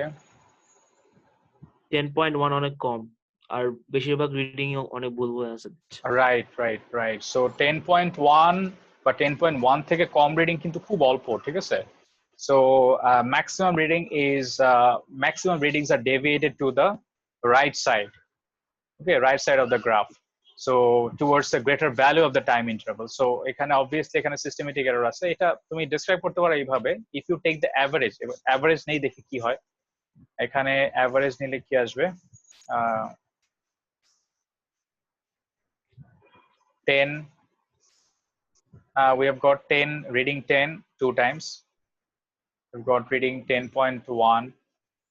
Speaker 3: 10.1 অনেক কম আর বেশিরভাগ রিডিং অনেক ভুল ভুল অ্যান্সার দিচ্ছে।
Speaker 1: রাইট। সো 10.1 বা 10.1 থেকে কম রিডিং কিন্তু খুব অল্প, ঠিক আছে? So maximum readings are deviated to the right side, okay, right side of the graph, so towards the greater value of the time interval. So এখানে obviously এখানে systematic error আছে, এটা তুমি describe করতে পারো এইভাবে, if you take the average নেই দেখি কি হয়। এখানে average নিলে কি আসবে, 10, we have got 10 reading 10 2 times. We've got reading 10.1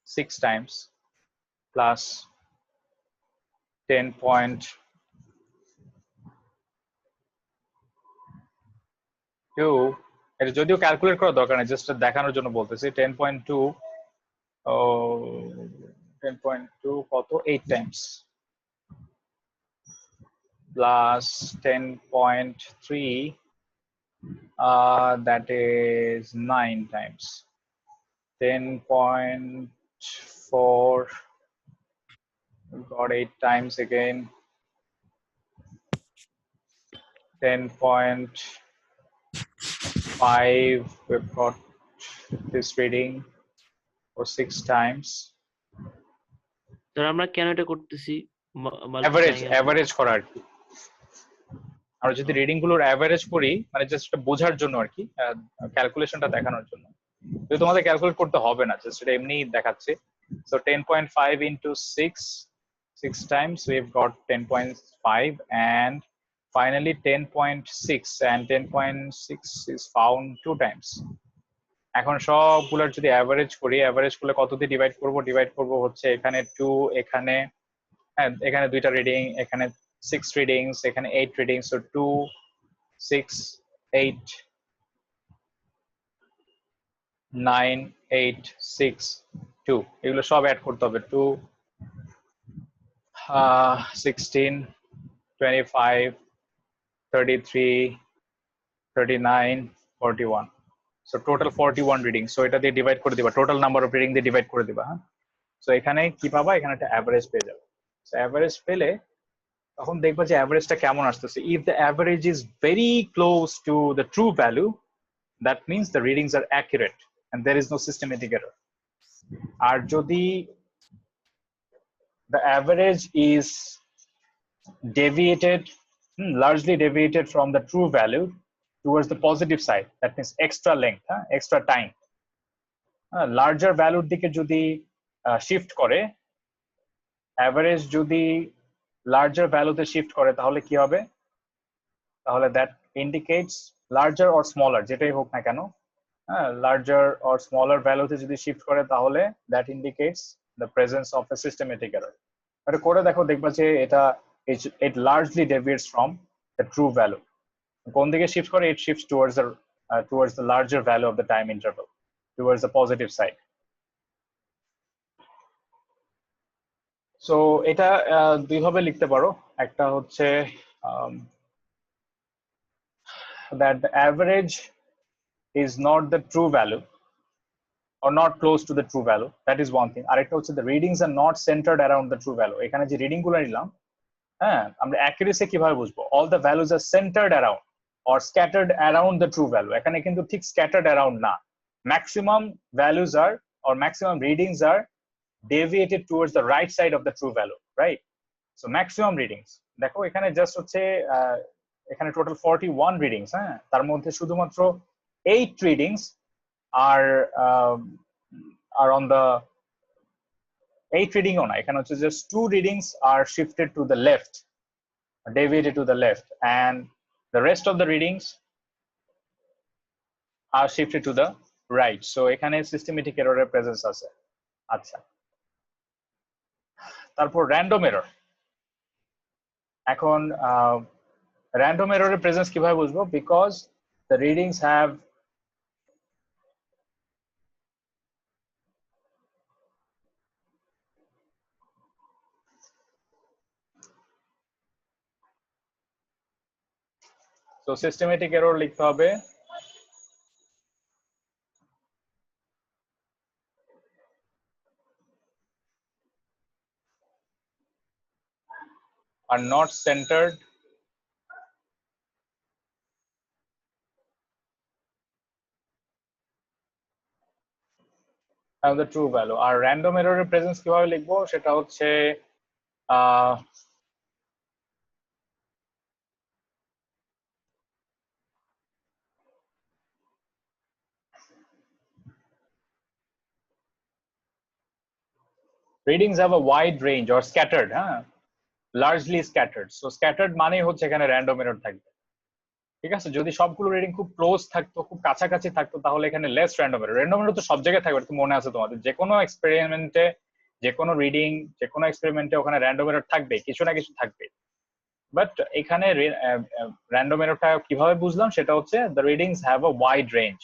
Speaker 1: 6 times plus 10.2, এটা যদিও ক্যালকুলেট করা দরকার নেই, জাস্ট দেখানোর জন্য বলতেছি। 10.2 কত, 8 Times plus 10.3, that is 9 times. 10.4, we've got 8 times again. 10.5, we've got this reading for 6 times.
Speaker 3: Sir আমরা কেন এটা করতেছি?
Speaker 1: অ্যাভারেজ করা আর কি, আমরা যদি রিডিং গুলোর অ্যাভারেজ করি মানে জাস্ট বোঝার জন্য আর কি, ক্যালকুলেশনটা দেখানোর জন্য। তো তোমাদের ক্যালকুলেট করতে হবে না, জাস্ট এটা এমনি দেখাচ্ছে। So 10.5 into 6 times, we've got 10.5, and finally 10.6, and 10.6 is found 2 times. এখন সবগুলোর যদি অ্যাভারেজ করি, অ্যাভারেজ করলে কত দিয়ে ডিভাইড করব হচ্ছে এখানে 2, এখানে এখানে দুইটা রিডিং, এখানে 6 readings, এখানে 8 readings, so 2 6 8 9 8 6 2, এগুলো সব অ্যাড করতে হবে। 2 16 25 33 39 41, so total 41 reading। so এটা দিয়ে ডিভাইড করে দিবা, টোটাল নাম্বার অফ রিডিং দিয়ে ডিভাইড করে দিবা। হ্যাঁ, সো এখানে কি পাবা, এখানে একটা অ্যাভারেজ পেয়ে যাবে। সো অ্যাভারেজ পেলে তখন দেখবা যে অ্যাভারেজটা কেমন আসতেছে। If the average is very close to the true value, that means the readings are accurate and there is no systematic error. আর যদি the average is deviated, largely deviated from the true value towards the positive side, that means extra length, extra time, larger value দিকে যদি শিফট করে, অ্যাভারেজ যদি লার্জার ভ্যালুতে শিফট করে তাহলে কি হবে, তাহলে that indicates larger or smaller, যেটাই হোক না কেন, লার্জার অর স্মলার ভ্যালুতে যদি শিফট করে তাহলে that indicates the presence of A systematic error. এটা করে দেখো, দেখবা যে এটা it largely deviates from the true value. কোন দিকে শিফট করে, it shifts towards the larger value of the time interval, towards the positive side. So এটা দুই ভাবে লিখতে পারো, একটা হচ্ছে that the average is not the true value or not close to the true value, that is one thing. আরেকটা হচ্ছে the readings are not centered around the true value। এখানে যে রিডিং গুলো নিলাম, হ্যাঁ, আমরা অ্যাকুরেসি কিভাবে বুঝবো, all the values are centered around or scattered around the true value। এখানে কিন্তু ঠিক scattered around না, maximum values are or maximum readings are deviated towards the right side of the true value, right? So maximum readings দেখো এখানে জাস্ট হচ্ছে এখানে টোটাল 41 রিডিংস, হ্যাঁ, তার মধ্যে শুধুমাত্র 8 readings are on the 8 reading on এখানে হচ্ছে just 2 readings are shifted to the left, deviated to the left, and the rest of the readings are shifted to the right. So এখানে systematic error এর presence আছে। আচ্ছা, তারপর random error। এখন random error এর presence কিভাবে বুঝবো? Because the readings have so systematic error লিখতে হবে are not centered and the true value। R random error এর presence কিভাবে লিখবো সেটা হচ্ছে readings have a wide range or scattered, largely scattered। So scattered মানে হচ্ছে এখানে random error থাকবে, ঠিক আছে? যদি সবগুলো রিডিং খুব ক্লোজ থাকতো, খুব কাছাকাছি থাকতো, তাহলে এখানে less random error. Random error তো সব জায়গায় থাকবে, তো মনে আছে তোমাদের, যে কোনো এক্সপেরিমেন্টে, যে কোনো রিডিং, যে কোনো এক্সপেরিমেন্টে ওখানে র্যান্ডম এরর থাকবে, কিছু না কিছু থাকবে। বাট এখানে র্যান্ডম এররটা কিভাবে বুঝলাম সেটা হচ্ছে the readings have a wide range,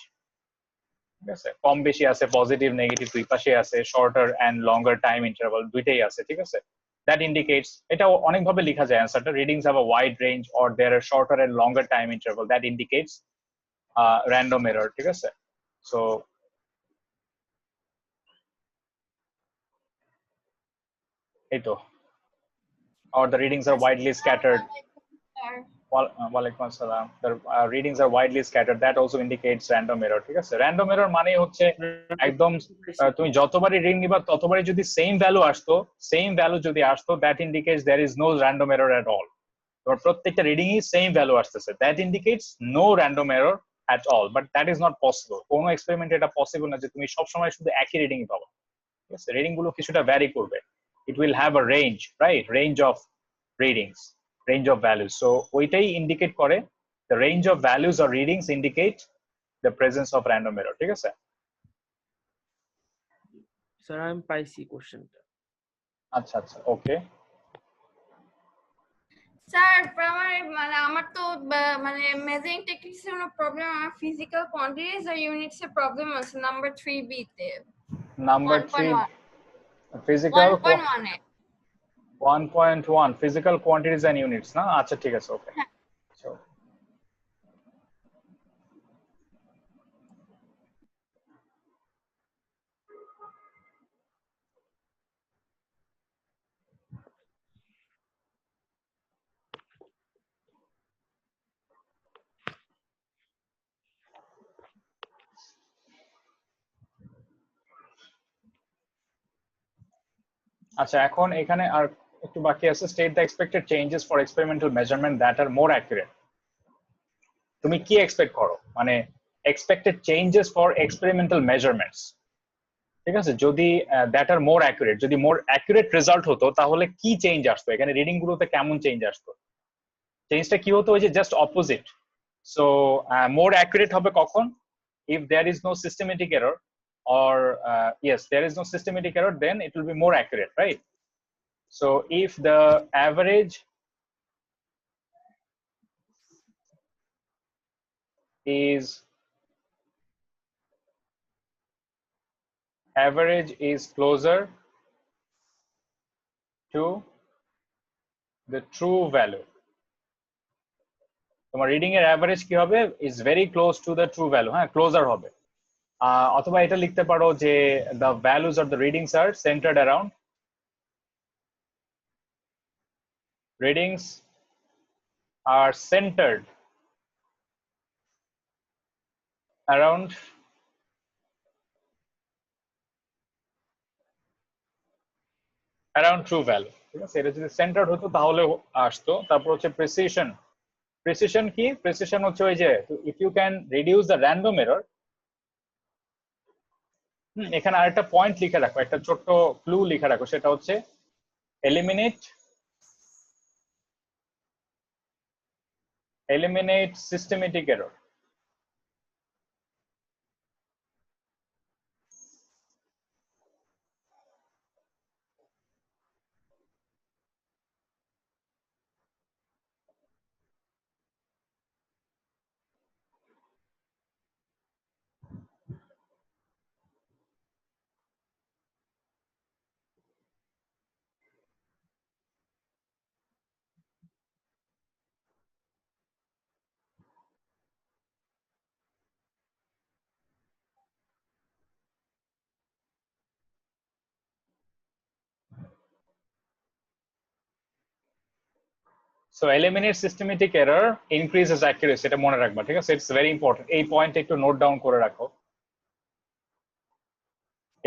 Speaker 1: ঠিক আছে? কম বেশি আছে, পজিটিভ নেগেটিভ দুই পাশে আছে, shorter and longer time interval দুইটাই আছে, ঠিক আছে? that indicates, এটা অনেকভাবে লেখা যায় অ্যানসারটা, readings have a wide range or there are shorter and longer time interval, that indicates random error, ঠিক আছে? So এই তো, or the readings are widely scattered, walaikum assalam, the readings are widely scattered, that also indicates random error, ঠিক আছে? random error মানে হচ্ছে একদম তুমি যতবারই রিডিং নিবা ততবারই যদি সেম ভ্যালু যদি আসতো, that indicates there is no random error at all। তোমার প্রত্যেকটা রিডিং ই সেম ভ্যালু আসতেছে, that indicates no random error at all, but that is not possible। কোনো এক্সপেরিমেন্টে এটা পসিবল না যে তুমি সব সময় শুধু একই রিডিং পাবে, ঠিক আছে? রিডিং গুলো কিছুটা ভ্যারি করবে, it will have a range, right? range of readings, range of values, so ওইটাই ইন্ডিকেট করে, the range of values or readings indicate the presence of random error, ঠিক আছে?
Speaker 3: স্যার আমি পাইছি কোশ্চেনটা।
Speaker 1: আচ্ছা আচ্ছা, ওকে।
Speaker 6: স্যার মানে আমার তো মানে মেজারিং টেকনিক্সের কোনো প্রবলেম, আমার ফিজিক্যাল কোয়ান্টিটিজ আর ইউনিটস এর প্রবলেম আছে নাম্বার 3B তে।
Speaker 1: Number 3 physical
Speaker 6: 1.1 A
Speaker 1: 1.1 physical quantities and units না? আচ্ছা ঠিক আছে, ওকে। আচ্ছা, এখন এখানে আর একটু বাকি আছে, state the expected changes for experimental measurement that are more accurate. তুমি কি এক্সপেক্ট করো, মানে expected changes for experimental measurements, ঠিক আছে? যদি দ্যাট আর মোর অ্যাকুরেট, যদি মোর অ্যাকুরেট রেজাল্ট হতো তাহলে কি চেঞ্জ আসতো এখানে, রিডিং গুলোতে কেমন চেঞ্জ আসতো? চেঞ্জটা কি হতো? ওই যে জাস্ট অপোজিট। সো মোর অ্যাকুরেট হবে কখন? if there is no systematic error, or yes, there is no systematic error, then it will be more accurate, right? So if the average is closer to the true value, তোমার রিডিং এর অ্যাভারেজ কি হবে? is very close to the true value, হ্যাঁ, ক্লোজার হবে। অথবা এটা লিখতে পারো যে the values of the readings are centered around, readings are centered around true value, ঠিক আছে? এটা যদি সেন্টার্ড হতো তাহলে আসতো। তারপর হচ্ছে প্রিসিশন, প্রিসিশন কি? প্রিসিশন হচ্ছে ওই যে if you can reduce the random error. এখানে আরেকটা পয়েন্ট লিখে রাখো, একটা ছোট্ট ক্লু লিখে রাখো, সেটা হচ্ছে eliminate systematic error. So eliminate systematic error increases accuracy, এটা মনে রাখবা, ঠিক আছে? It's very important, এই পয়েন্ট একটু নোট ডাউন করে রাখো।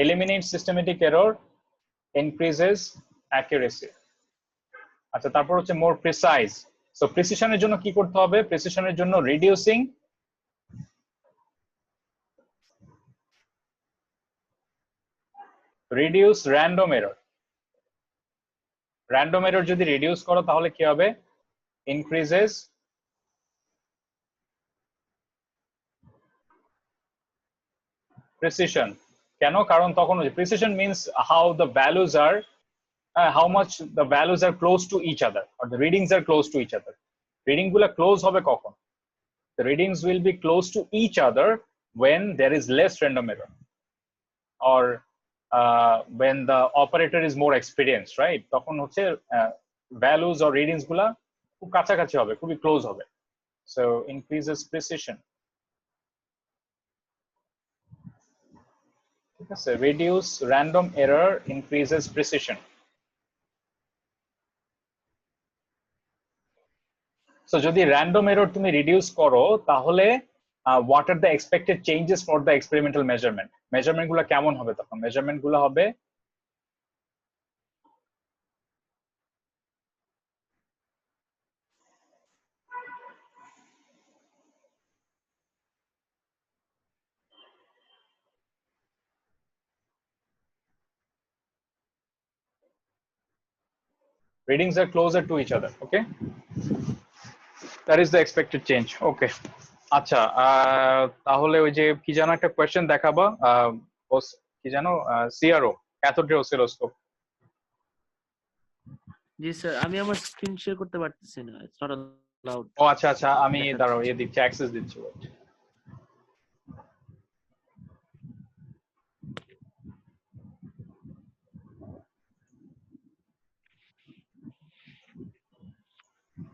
Speaker 1: Eliminate systematic error increases accuracy. আচ্ছা, তারপর হচ্ছে more precise. So প্রিসিশনের জন্য কি করতে হবে? প্রিসিশনের জন্য reduce random error. Random error যদি রিডিউস করো তাহলে কি হবে? Increases precision. কেন? কারণ তখন precision means how the values are how much the values are close to each other, or the readings are close to each other. Reading গুলা close হবে কখন? The readings will be close to each other when there is less random error, or when the operator is more experienced, right? তখন হচ্ছে values or readings গুলা খুব কাছাকাছি হবে, খুবই close হবে. So increases precision. ঠিক আছে? Reduce random error increases precision. So যদি random error তুমি reduce করো তাহলে what are the expected changes for the experimental measurement? Measurement গুলো কেমন হবে তখন? Measurement গুলো হবে readings are closer to each other. Okay, that is the expected change. Okay, আচ্ছা, তাহলে ওই যে কি জানো একটা কোয়েশ্চেন দেখাবা, কি জানো, সিআরও ক্যাথোড রে অসিলোস্কোপ।
Speaker 3: জি স্যার, আমি আমার স্ক্রিন শেয়ার করতে পারতেছি না, ইটস নট অ্যালাউড।
Speaker 1: ও আচ্ছা আচ্ছা, আমি দাঁড়াও ইয়ে দিচ্ছি, অ্যাক্সেস দিচ্ছি।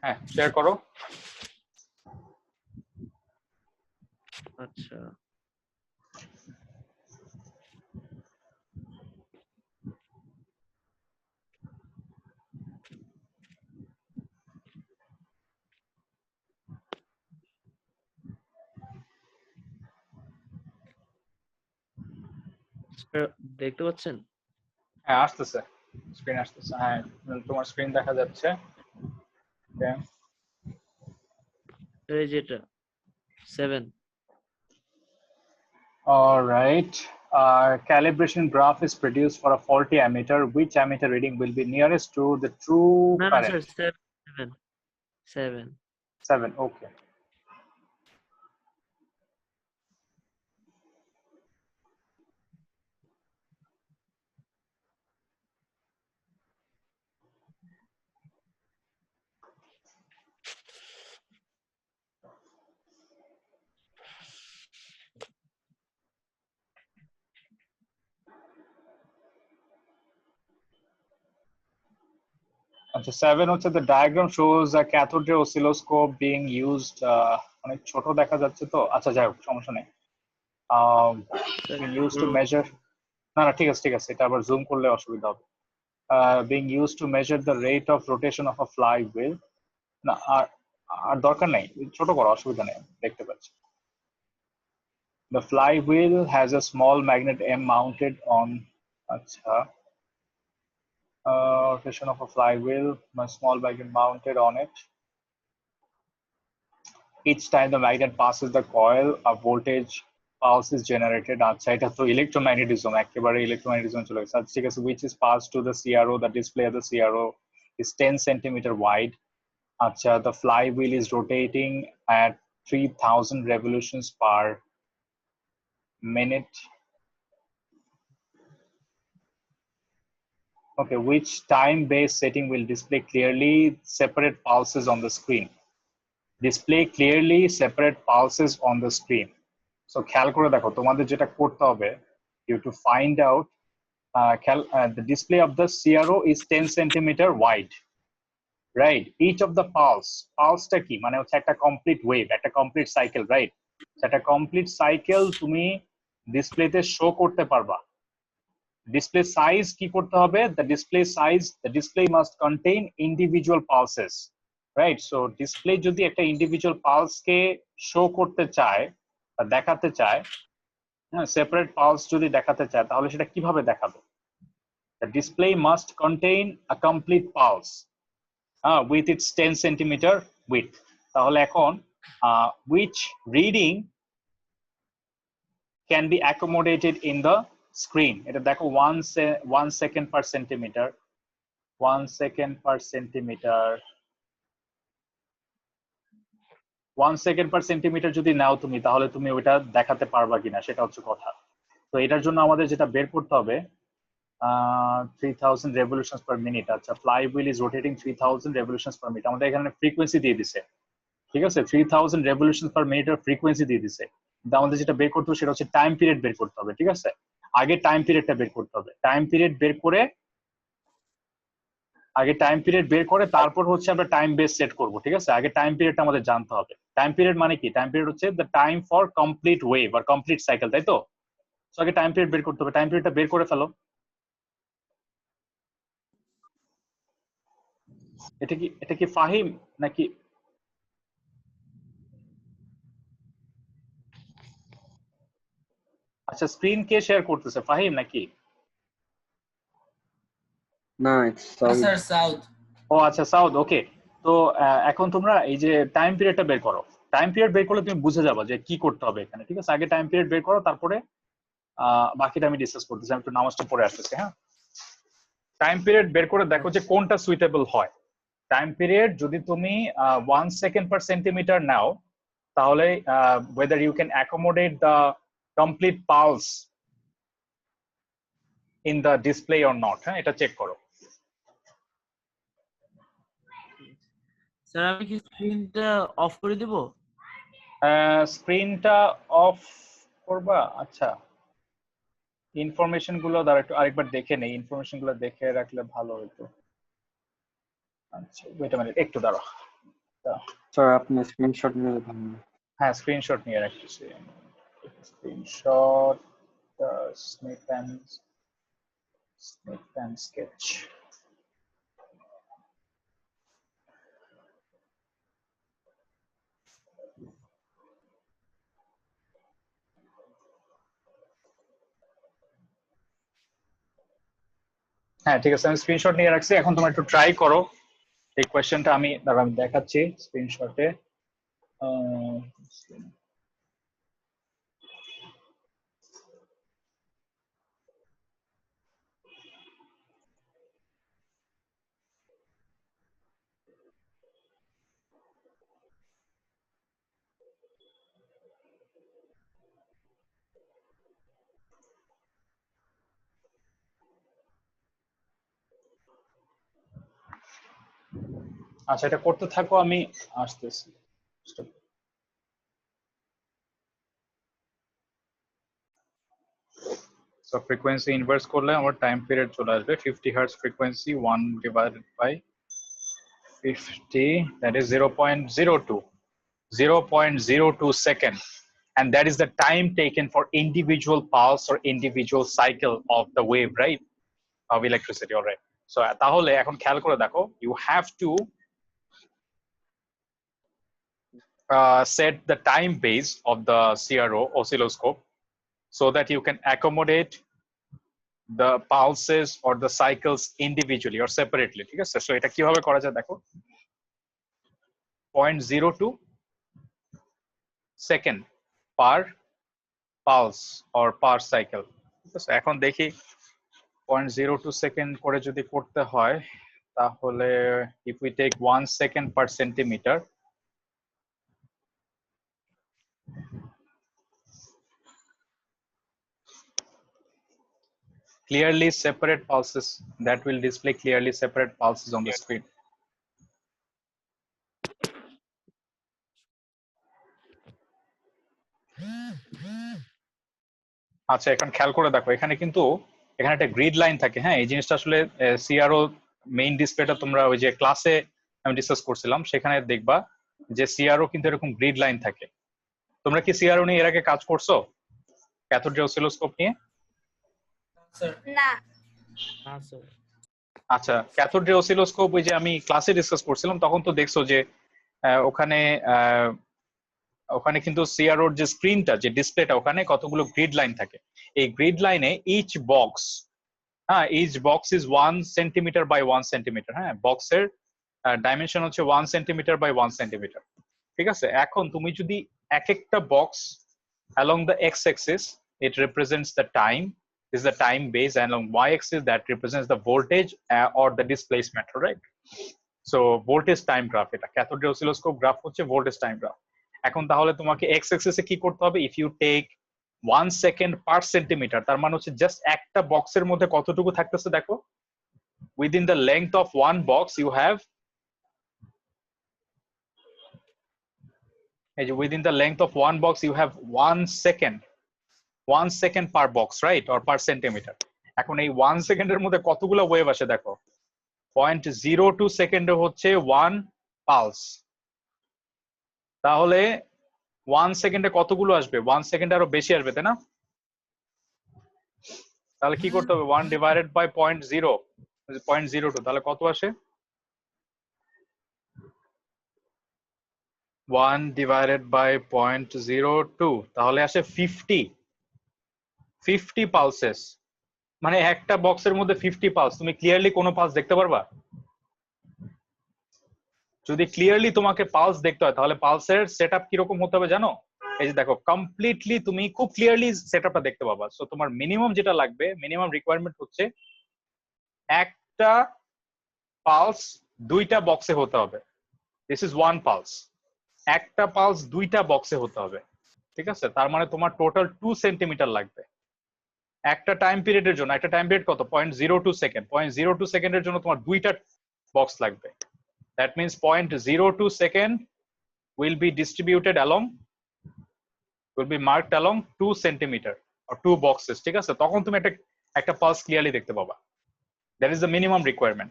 Speaker 1: হ্যাঁ, শেয়ার করো।
Speaker 3: আচ্ছা, দেখতে পাচ্ছেন?
Speaker 1: হ্যাঁ, আসতেছে, স্ক্রিন আসতেছে। হ্যাঁ, তোমার স্ক্রিন দেখা যাচ্ছে।
Speaker 3: এই যে এটা 7।
Speaker 1: All right. Calibration graph is produced for a faulty ammeter. Which ammeter reading will be nearest to the true
Speaker 3: না না
Speaker 1: current?
Speaker 3: স্যার, 7 7।
Speaker 1: 7. Okay. আচ্ছা, 7 হচ্ছে the diagram shows a cathode ray oscilloscope being used. অনেক ছোট দেখা যাচ্ছে তো, আচ্ছা যাই হোক, সমস্যা নেই। Being used to measure, না না ঠিক আছে ঠিক আছে, এটা আবার জুম করলে অসুবিধা হবে। Being used to measure the rate of rotation of a flywheel. না আর দরকার নেই, ছোট করো, অসুবিধা নেই, দেখতে পাচ্ছি। The flywheel has a small magnet M mounted on. Acha. Rotation of a flywheel, a small magnet mounted on it. each time the magnet passes the coil, a voltage pulse is generated. আচ্ছা এটা তো electromagnetism, একেবারে electromagnetism চলে গেছে। আচ্ছা ঠিক আছে, which is passed to the CRO, the display of the CRO is 10 centimeter wide. আচ্ছা, the flywheel is rotating at 3000 revolutions per minute. Okay, which time-based setting will display clearly separate pulses on the screen? Display clearly separate pulses on the screen. So খেয়াল করে দেখো, তোমাদের যেটা করতে হবে, you to find out the display of the CRO is 10 centimeter wide, right? Each of the pulse টা কি মানে হচ্ছে একটা complete wave, একটা complete cycle, right? একটা complete cycle তুমি ডিসপ্লেতে শো করতে পারবা। ডিসপ্লে সাইজ কি করতে হবে? the display must contain individual pulses, right? So display যদি একটা individual pulse কে শো করতে চায় বা দেখাতে চায়, সেপারেট পালস যদি দেখাতে চায় তাহলে সেটা কিভাবে দেখাবে? the display must contain a complete pulse with its 10 centimeter width. তাহলে এখন which reading can be accommodated in the screen? এটা দেখো 1 second per centimeter, 1 second per centimeter, 1 second per centimeter যদি নাও তুমি, তাহলে তুমি ওটা দেখাতে পারবা কিনা সেটা হচ্ছে কথা। তো এটার জন্য আমাদের যেটা বের করতে হবে 3000 revolutions per minute। আচ্ছা, flywheel is rotating 3000 revolutions per minute, আমাদের এখানে ফ্রিকোয়েন্সি দিয়ে দিছে, ঠিক আছে? 3000 revolutions per minute এর ফ্রিকোয়েন্সি দিয়ে দিছে। কিন্তু আমাদের যেটা বের করতে হবে সেটা হচ্ছে টাইম পিরিয়ড বের করতে হবে, ঠিক আছে? আগে টাইম পিরিয়ডটা বের করতে হবে। টাইম পিরিয়ড বের করে তারপর হচ্ছে আমরা টাইম বেস সেট করব, ঠিক আছে? আগে টাইম পিরিয়ডটা আমাদের জানতে হবে। টাইম পিরিয়ড মানে কি? টাইম পিরিয়ড হচ্ছে the time for complete wave আর কমপ্লিট সাইকেল, তাই তো? সো আগে টাইম পিরিয়ড বের করতে হবে। টাইম পিরিয়ডটা বের করে ফেলো। এটা কি ফাহিম নাকি? আচ্ছা, স্ক্রিন কে শেয়ার করতেছে, ফাহিম নাকি?
Speaker 4: No, it's Saud.
Speaker 2: Sir, South.
Speaker 1: ও আচ্ছা, সাউদ। ওকে, তো এখন তোমরা এই যে টাইম পিরিয়ডটা বের করো। টাইম পিরিয়ড বের করলে তুমি বুঝে যাবে যে কি করতে হবে এখানে, ঠিক আছে? আগে টাইম পিরিয়ড বের করো, তারপরে বাকিটা আমি ডিসকাস করতেছি। আমি একটু নামাজটা পড়ে আসতেছি। হ্যাঁ, টাইম পিরিয়ড বের করে দেখো যে কোনটা সুইটেবল হয়। টাইম পিরিয়ড যদি তুমি 1 second per centimeter নাও, তাহলে whether you can accommodate the complete pulse in the display or not, হ্যাঁ, এটা চেক করো।
Speaker 3: স্যার আমি কি স্ক্রিনটা অফ করে দেব?
Speaker 1: স্ক্রিনটা অফ করবা? আচ্ছা, ইনফরমেশন গুলো আরেকবার দেখে নেই, ইনফরমেশন গুলো দেখে রাখলে ভালো হতো। আচ্ছা, ওয়েট আ মিনিট, একটু দাঁড়াও।
Speaker 4: Sir, আপনি স্ক্রিনশট নিলে ভালো হয়।
Speaker 1: হ্যাঁ, স্ক্রিনশট নিয়ে রাখতেছি। Screenshot, snake pan sketch. হ্যাঁ, ঠিক আছে, আমি স্ক্রিনশট নিয়ে রাখছি। এখন তোমরা একটু ট্রাই করো এই কোয়েশ্চেনটা। আমি দেখাচ্ছি স্ক্রিনশটে। আচ্ছা, এটা করতে থাকো, আমি আসতেছি। সো ফ্রিকোয়েন্সি ইনভার্স করলে আমার টাইম পিরিয়ড চলে আসবে 50 hertz frequency 1 divided by 50, that is 0.02 second, and that is the time taken for individual pulse or individual cycle of the wave, right, of electricity. All right, so তাহলে এখন খেয়াল করে দেখো, you have to set the time base of the CRO oscilloscope so that you can accommodate the pulses or the cycles individually or separately, ঠিক আছে? সো এটা কিভাবে করা যায় দেখো, 0.02 second per pulse or per cycle. এখন দেখি 0.02 সেকেন্ড করে যদি করতে হয় তাহলে if we take 1 second per centimeter, clearly separate pulses, that will display clearly separate pulses on the screen. আচ্ছা এখন খেয়াল করে দেখো এখানে কিন্তু এখানে একটা গ্রিড লাইন থাকে। হ্যাঁ, এই জিনিসটা আসলে সিআরও মেইন ডিসপ্লেটা তোমরা ওই যে ক্লাসে আমি ডিসকাস করছিলাম সেখানে দেখবা যে সিআরও কিন্তু এরকম গ্রিড লাইন থাকে। তোমরা কি সিআরও নিয়ে এর আগে কাজ করছো ক্যাথোড রে অসিলোস্কোপ নিয়ে?
Speaker 6: না
Speaker 1: আচ্ছা, ক্যাথোড রে অসিলোস্কোপ ওই যে আমি ক্লাসে ডিসকাস করছিলাম তখন তো দেখছো যে ওখানে ওখানে কিন্তু সিআরওর যে স্ক্রিনটা যে ডিসপ্লেটা ওখানে কতগুলো গ্রিড লাইন থাকে। এই গ্রিড লাইনে ইচ বক্স, হ্যাঁ, each box is 1 centimetre by 1 centimetre. হ্যাঁ, বক্সের ডাইমেনশন হচ্ছে 1 সেন্টিমিটার বাই 1 সেন্টিমিটার। ঠিক আছে, এখন তুমি যদি এক একটা box along the x-axis it represents the time, is the time base, and along y-axis that represents the voltage or the displacement, right? So voltage time graph, এটা ক্যাথোড রে অসিলোস্কোপ গ্রাফ হচ্ছে ভোল্টেজ টাইম গ্রাফ। এখন তাহলে তোমাকে x axis এ কি করতে হবে? if you take 1 second per centimeter, তার মানে হচ্ছে জাস্ট একটা বক্সের মধ্যে কতটুকু থাকতেছে দেখো, within the length of one box you have, within the length of one box you have 1 second per box, right, or per centimeter. এখন এই 1 সেকেন্ডের মধ্যে কতগুলো ওয়েভ আসে দেখো, 0.02 সেকেন্ডে হচ্ছে 1 পালস। তাহলে 1 সেকেন্ডে কতগুলো আসবে? 1 সেকেন্ডে আরো বেশি আসবে, তাই না? তাহলে কি করতে হবে? 1 ডিভাইডেড বাই 0.02, তাহলে কত আসে? 1 ডিভাইডেড বাই 0.02, তাহলে আসে 50 পালসেস। মানে একটা বক্সের মধ্যে 50 পালস। তুমি ক্লিয়ারলি কোনো পালস দেখতে পারবা? যদি ক্লিয়ারলি তোমাকে পালস দেখতে হয় তাহলে পালসের সেটআপ কিরকম হতে হবে জানো? এই যে দেখো, কমপ্লিটলি তুমি খুব ক্লিয়ারলি সেটআপটা দেখতে পাবা। সো তোমার মিনিমাম যেটা লাগবে, মিনিমাম রিকোয়ারমেন্ট হচ্ছে একটা পালস দুইটা বক্সে হতে হবে। This is one pulse. একটা পালস দুইটা বক্সে হতে হবে। ঠিক আছে, তার মানে তোমার টোটাল 2 সেন্টিমিটার লাগবে একটা টাইম পিরিয়ডের জন্য। একটা টাইম পিরিয়ড কত? 0.02 সেকেন্ড। 0.02 সেকেন্ডের জন্য তোমার দুইটা বক্স লাগবে। That means 0.02 second will be distributed along, will be marked along 2 centimeter or 2 boxes. ঠিক আছে, তখন তুমি একটা পালস ক্লিয়ারলি দেখতে পাবা। That is the minimum requirement.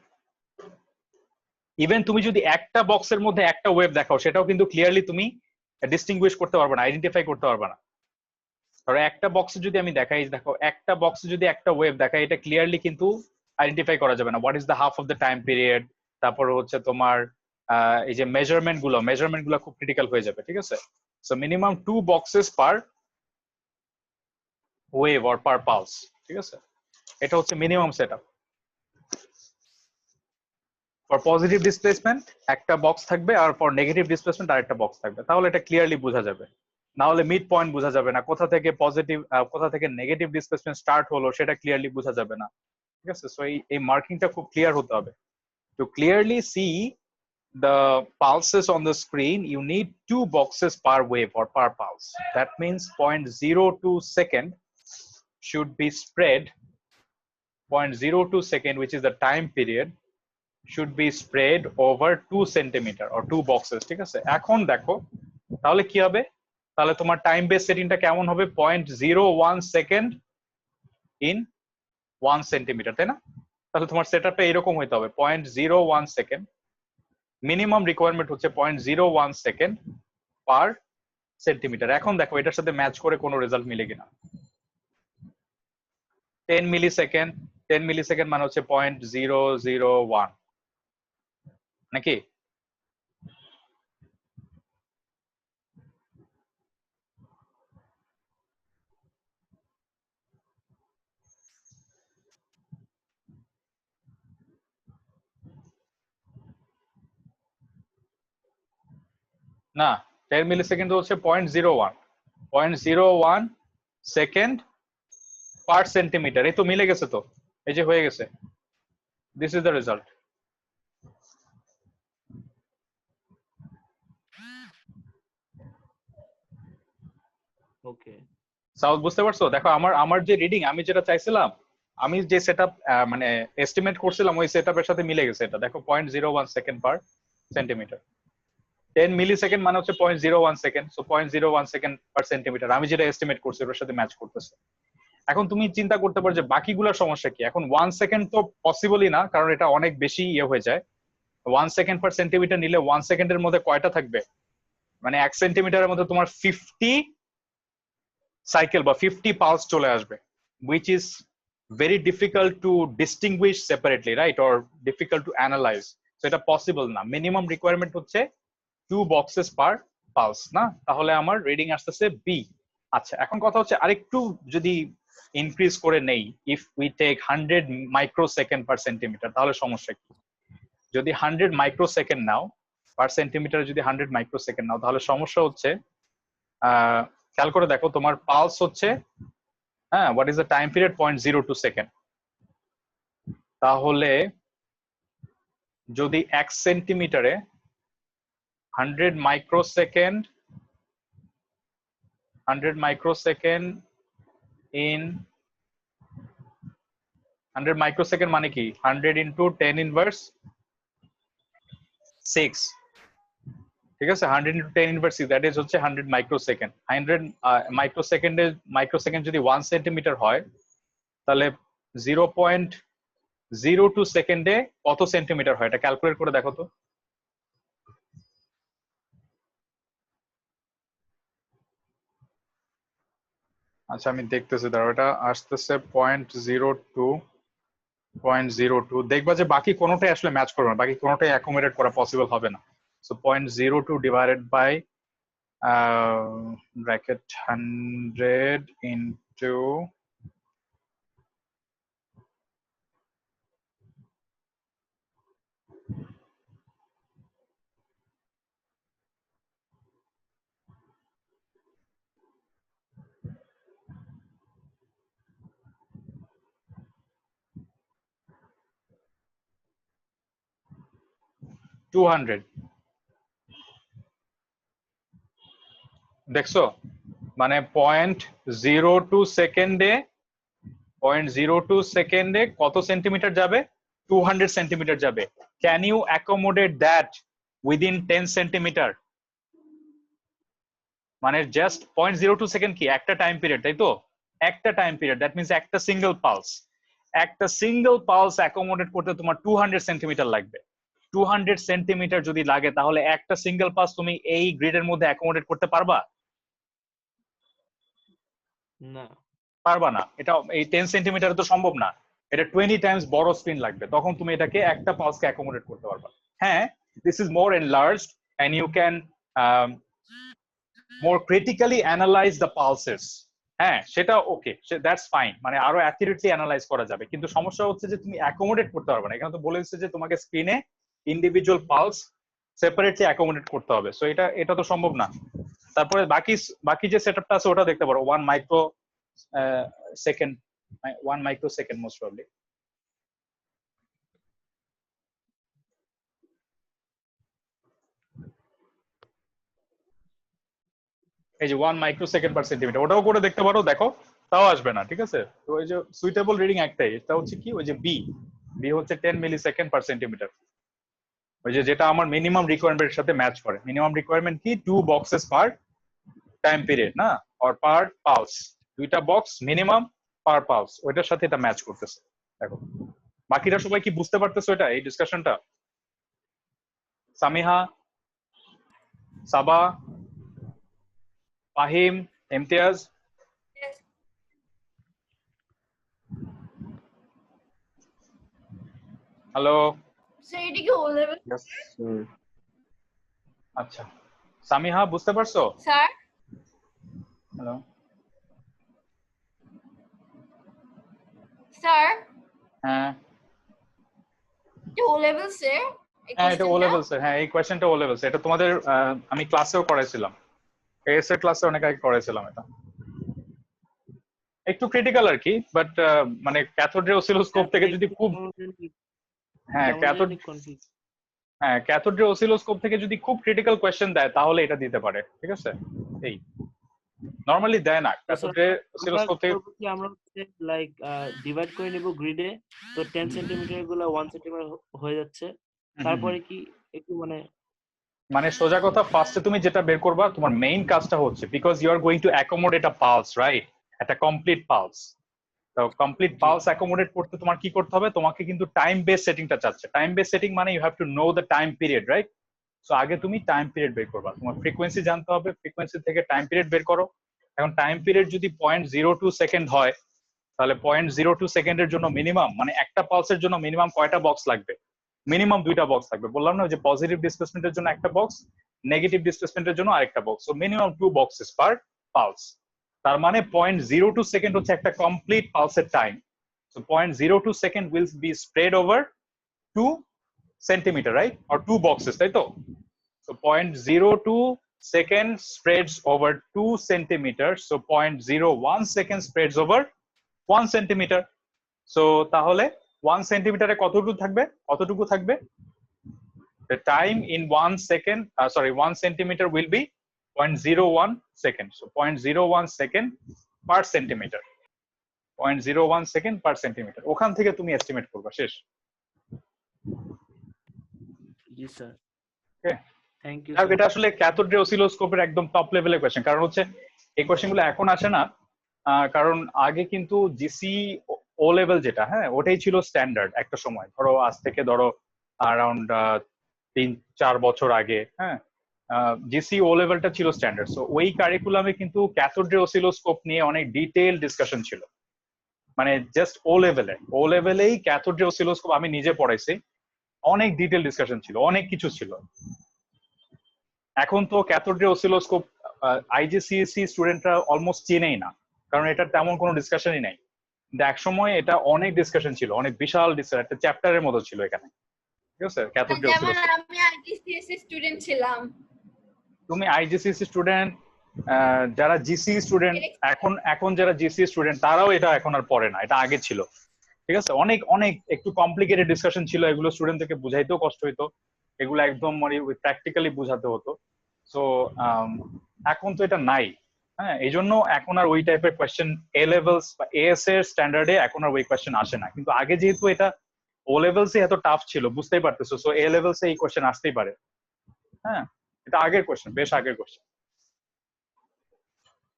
Speaker 1: Even তুমি যদি একটা বক্সের মধ্যে একটা ওয়েভ দেখাও সেটাও কিন্তু ক্লিয়ারলি তুমি ডিস্টিংগুইশ করতে পারবে না, আইডেন্টিফাই করতে পারবে না। ধরো একটা বক্সে যদি আমি দেখাই, দেখো একটা বক্সে যদি একটা ওয়েভ দেখাই, এটা ক্লিয়ারলি কিন্তু আইডেন্টিফাই করা যাবে না। What is the half of the time period, তারপর হচ্ছে তোমার এই যে মেজারমেন্ট গুলো খুব ক্রিটিক্যাল হয়ে যাবে। ঠিক আছে, so minimum 2 boxes per wave or per pulse. ঠিক আছে, এটা হচ্ছে minimum setup. For positive displacement একটা বক্স থাকবে, আর ফর নেগেটিভ ডিসপ্লেসমেন্ট আরেকটা বক্স থাকবে। তাহলে এটা ক্লিয়ারলি বোঝা যাবে। না হলে মিড পয়েন্ট বোঝা যাবে না, কোথা থেকে পজিটিভ কোথা থেকে নেগেটিভ ডিসপ্লেসমেন্ট স্টার্ট হলো সেটা ক্লিয়ারলি বোঝা যাবে না। ঠিক আছে, সো এই মার্কিংটা খুব ক্লিয়ার হতে হবে। To clearly see the pulses on the screen, you need 2 boxes per wave or per pulse. That means 0.02 second should be spread, 0.02 second, which is the time period, should be spread over 2 centimeter or 2 boxes. ঠিক আছে, এখন দেখো তাহলে কি হবে? তাহলে তোমার টাইম বেস সেটিংটা কেমন হবে? 0.01 সেকেন্ড ইন 1 সেন্টিমিটার, তাই না? তাহলে তোমার সেটআপটা এরকম হইতে হবে 0.01 সেকেন্ড। মিনিমাম রিকোয়ারমেন্ট হচ্ছে 0.01 সেকেন্ড পার সেন্টিমিটার। এখন দেখো এটার সাথে ম্যাচ করে কোনো রেজাল্ট মিলে কিনা। 10 মিলিসেকেন্ড, 10 মিলিসেকেন্ড মানে হচ্ছে 0.001 নাকি? না, 10 মিলিসেকেন্ড হচ্ছে 0.01 সেকেন্ড পার সেন্টিমিটার। এই তো মিলে গেছে, তো এই যে হয়ে গেছে, this is the result.
Speaker 3: Okay
Speaker 1: south বুঝতে পারছো? দেখো আমার যে রিডিং আমি যেটা চাইছিলাম, আমি যে সেটআপ মানে এস্টিমেট করছিলাম ওই সেটআপের সাথে মিলে গেছে। এটা দেখো 0.01 সেকেন্ড পার সেন্টিমিটার। 10 মিলিসেকেন্ড মানে হচ্ছে 0.01 সেকেন্ড, সো 0.01 সেকেন্ড পার সেন্টিমিটার আমি যেটা এস্টিমেট করছি ওর সাথে ম্যাচ করতেছে। এখন তুমি চিন্তা করতে পারো যে বাকিগুলোর সমস্যা কি। এখন 1 সেকেন্ড তো পসিবলই না, কারণ এটা অনেক বেশি হয়ে যায়। 1 সেকেন্ড পার সেন্টিমিটার নিলে 1 সেকেন্ডের মধ্যে কয়টা থাকবে, মানে 1 সেন্টিমিটারের মধ্যে তোমার 50 সাইকেল বা 50 পালস চলে আসবে, which is very difficult to distinguish separately, right, or difficult to analyze. So এটা পসিবল না। মিনিমাম রিকোয়ারমেন্ট হচ্ছে 2 বক্সেস পার পালস, না? তাহলে আমার রিডিং আসতেছে বি। আচ্ছা, এখন কথা হচ্ছে আরেকটু যদি ইনক্রিজ করে নেই, if we take 100 microsecond per centimetre, তাহলে সমস্যা কি? যদি 100 মাইক্রোসেকেন্ড নাও পার সেন্টিমিটার, যদি 100 মাইক্রোসেকেন্ড নাও, তাহলে সমস্যা হচ্ছে খেয়াল করে দেখো, তোমার পালস হচ্ছে, হ্যাঁ, what is the time period? 0.02 second. তাহলে যদি 1 সেন্টিমিটারে 100 মাইক্রোসেকেন্ড ইন 100 মাইক্রোসেকেন্ড মানে কি? 100 ইন্টু 10 ইনভার্স 6, ঠিক আছে? 100 ইন্টু 10 ইনভার্স 6, দ্যাট ইজ হচ্ছে 100 মাইক্রোসেকেন্ড। 100 মাইক্রোসেকেন্ড যদি 1 সেন্টিমিটার হয়, তাহলে 0.02 সেকেন্ডে কত সেন্টিমিটার হয়? এটা ক্যালকুলেট করে দেখো তো। আচ্ছা, আমি দেখতেছি, দাঁড়াও, এটা আসতেছে 0.02 দেখবা যে বাকি কোনোটাই আসলে ম্যাচ করবে না, বাকি কোনোটাই অ্যাকোমোডেট করা পসিবল হবে না। So 0.02 divided by bracket 100 into 200, দেখছো? মানে 0.02 সেকেন্ডে কত সেন্টিমিটার যাবে? 200 সেন্টিমিটার যাবে। Can you accommodate that within 10 centimetre? মানে জাস্ট 0.02 সেকেন্ড কি একটা টাইম পিরিয়ড, তাই তো? একটা টাইম পিরিয়ড, দ্যাট মিনস একটা সিঙ্গেল পালস। একটা সিঙ্গেল পালস অ্যাকোমোডেট করতে তোমার 200 সেন্টিমিটার লাগবে। 200 সেন্টিমিটার যদি লাগে, তাহলে একটা সিঙ্গেল পালস তুমি এই গ্রিডের মধ্যে অ্যাকোমোডেট করতে পারবা?
Speaker 3: না,
Speaker 1: পারবা না। এটা এই 10 সেন্টিমিটার তো সম্ভব না। এটা 20 টাইমস বড় স্ক্রিন লাগবে, তখন তুমি এটাকে একটা পালসকে অ্যাকোমোডেট করতে পারবা। হ্যাঁ, this is more enlarged and you can more critically analyze the pulses. হ্যাঁ, সেটা ওকে, দ্যাটস ফাইন, মানে আরো অ্যাকুরেটলি অ্যানালাইজ করা যাবে। কিন্তু সমস্যা হচ্ছে যে তুমি অ্যাকোমোডেট করতে পারবে না। এখানে তো বলে দিচ্ছে যে তোমাকে স্ক্রিনে ইন্ডিভিজুয়াল পালস সেপারেটলি অ্যাকোমোডেট করতে হবে। সো এটা তো সম্ভব না। তারপরে বাকি যে সেটআপটা আছে ওটা দেখতে পারো, 1 মাইক্রোসেকেন্ড মোস্ট প্রবাবলি। এই যে 1 মাইক্রোসেকেন্ড পার সেন্টিমিটার, ওটাও করে দেখতে পারো, দেখো, তাও আসবে না। ঠিক আছে, তো ওই যে সুইটেবল রিডিং একটাই, এটা হচ্ছে কি, ওই যে বি হচ্ছে 10 মিলিসেকেন্ড পার সেন্টিমিটার, ওই যে যেটা আমার মিনিমাম রিকোয়ারমেন্টের সাথে ম্যাচ করে। মিনিমাম রিকোয়ারমেন্ট কি? 2 বক্সেস পার টাইম পিরিয়ড, না, অর পার পালস, 2টা বক্স মিনিমাম পার পালস, ওইটার সাথে এটা ম্যাচ করতেছে। দেখো, বাকিরা সবাই কি বুঝতে পারতেছো এটা, এই ডিসকাশনটা? Samiha, Saba, Fahim, Imtiaz?
Speaker 6: Yes.
Speaker 1: Hello?
Speaker 6: So এটা কি O level?
Speaker 4: Yes, sir.
Speaker 1: আচ্ছা, সামিহা বুঝতে পারছো?
Speaker 6: Sir?
Speaker 1: হ্যালো?
Speaker 6: Sir?
Speaker 1: হ্যাঁ,
Speaker 6: এটা O level sir?
Speaker 1: হ্যাঁ, এটা ও লেভেলস। হ্যাঁ, এই কোয়েশ্চেনটা ও লেভেলস। এটা তোমাদের আমি ক্লাসেও করাইছিলাম। এস এর ক্লাসে অনেক আগে করেছিলাম এটা, একটু ক্রিটিক্যাল আর কি, বাট মানে ক্যাথোড রে অসিলোস্কোপ থেকে যদি খুব ক্যাথোড রে অসিলোস্কোপ থেকে যদি খুব ক্রিটিক্যাল কোয়েশ্চেন দেয় তাহলে এটা দিতে পারে, ঠিক আছে। এই নরমালি দেয় না ক্যাথোড রে অসিলোস্কোপ থেকে।
Speaker 3: আমরা লাইক ডিভাইড করে নিব গ্রিডে, তো 10 সেন্টিমিটার গুলো 1 সেন্টিমিটার হয়ে যাচ্ছে, তারপরে কি একটু মানে
Speaker 1: সোজা কথা, ফার্স্টে তুমি যেটা বের করবা তোমার মেইন কাজটা হচ্ছে, because you are going to accommodate a pulse, right, একটা কমপ্লিট পালস। তো কমপ্লিট পালস অ্যাকোমোডেট করতে তোমার কি করতে হবে, তোমাকে কিন্তু টাইম বেস সেটিংটা চাচ্ছে। টাইম বেস সেটিং মানে you have to know the time period, right. So আগে তুমি টাইম পিরিয়ড বের করবা, তোমার ফ্রিকোয়েন্সি জানতে হবে, ফ্রিকোয়েন্সি থেকে টাইম পিরিয়ড বের করো। এখন টাইম পিরিয়ড যদি 0.02 সেকেন্ড হয়, তাহলে 0.02 সেকেন্ডের জন্য মিনিমাম, মানে একটা পালসের জন্য মিনিমাম কয়টা বক্স লাগবে? মিনিমাম 2টা বক্স লাগবে। বললাম না যে পজিটিভ ডিসপ্লেসমেন্টের জন্য একটা বক্স, নেগেটিভ ডিসপ্লেসমেন্টের জন্য আরেকটা box. So minimum 2 boxes per pulse. তার মানে 0.02 সেকেন্ড হচ্ছে একটা কমপ্লিট পালসের time. So 0.02 second will be spread over 2 centimetre, right, or 2 boxes, তাই তো? So 0.02 second spreads over 2 centimetre, so 0.01 second spreads over 1 centimetre. So তাহলে 1 সেন্টিমিটারে কতটুকু থাকবে? The time in 1 second, 1 centimeter will be 0.01 second. So 0.01 second per centimeter. 0.01 second per centimeter. ওখান থেকে তুমি এস্টিমেট করবা, শেষ।
Speaker 3: জি স্যার,
Speaker 1: ওকে,
Speaker 3: থ্যাংক ইউ।
Speaker 1: এটা আসলে ক্যাথোড রে অসিলোস্কোপের একদম টপ লেভেলের কোয়েশ্চেন, কারণ হচ্ছে এই কোয়েশ্চেনগুলো এখন আসে না, কারণ আগে কিন্তু জিসি ও লেভেল যেটা, হ্যাঁ, ওটাই ছিল স্ট্যান্ডার্ড একটা সময়। ধরো আজ থেকে অ্যারাউন্ড 3-4 বছর আগে, হ্যাঁ, জিসি ও লেভেলটা ছিল স্ট্যান্ডার্ড। সো ওই কারিকুলামে কিন্তু ক্যাথোড রে অসিলোস্কোপ নিয়ে অনেক ডিটেইল ডিসকাশন ছিল, মানে জাস্ট ও লেভেলেই ক্যাথোড রে অসিলোস্কোপ আমি নিজে পড়াইছি, অনেক ডিটেইল ডিসকাশন ছিল, অনেক কিছু ছিল। এখন তো ক্যাথোড রে অসিলোস্কোপ আইজিসিএসসি স্টুডেন্টরা অলমোস্ট চেনেই না, কারণ এটা তেমন কোনো ডিসকাশনই নাই। কিন্তু একসময় এটা অনেক ডিসকাশন ছিল, অনেক বিশাল ডিসকাশন, একটা চ্যাপ্টারের মতো ছিল এখানে, ঠিক আছে। ক্যাথোড রে অসিলোস্কোপ,
Speaker 6: আমি আইজিসিএসসি স্টুডেন্ট ছিলাম।
Speaker 1: তুমি আইজিসিএসসি স্টুডেন্ট, যারা জিসি স্টুডেন্ট, এখন যারা জিসি স্টুডেন্ট তারাও এটা এখন আর পড়ে না, এটা আগে ছিল, ঠিক আছে। অনেক অনেক একটু কমপ্লিকেটেড ডিসকাশন ছিল, এগুলো স্টুডেন্টদেরকে বুঝাইতেও কষ্ট হইতো, এগুলো একদম মানে প্র্যাকটিক্যালি বুঝাতে হতো। সো এখন তো এটা নাই, হ্যাঁ, এই জন্য এখন আর ওই টাইপের কোয়েশ্চেন এ লেভেলস বা এএস এর স্ট্যান্ডার্ডে এখন আর ওই কোয়েশ্চেন আসে না। কিন্তু আগে যেহেতু এটা ও লেভেলসে এত টাফ ছিল, বুঝতেই পারতেছো, সো এ লেভেলসে এই কোয়েশ্চেন আসতেই পারে, হ্যাঁ, এটা আগের কোয়েশ্চেন, বেশ আগের কোয়েশ্চেন,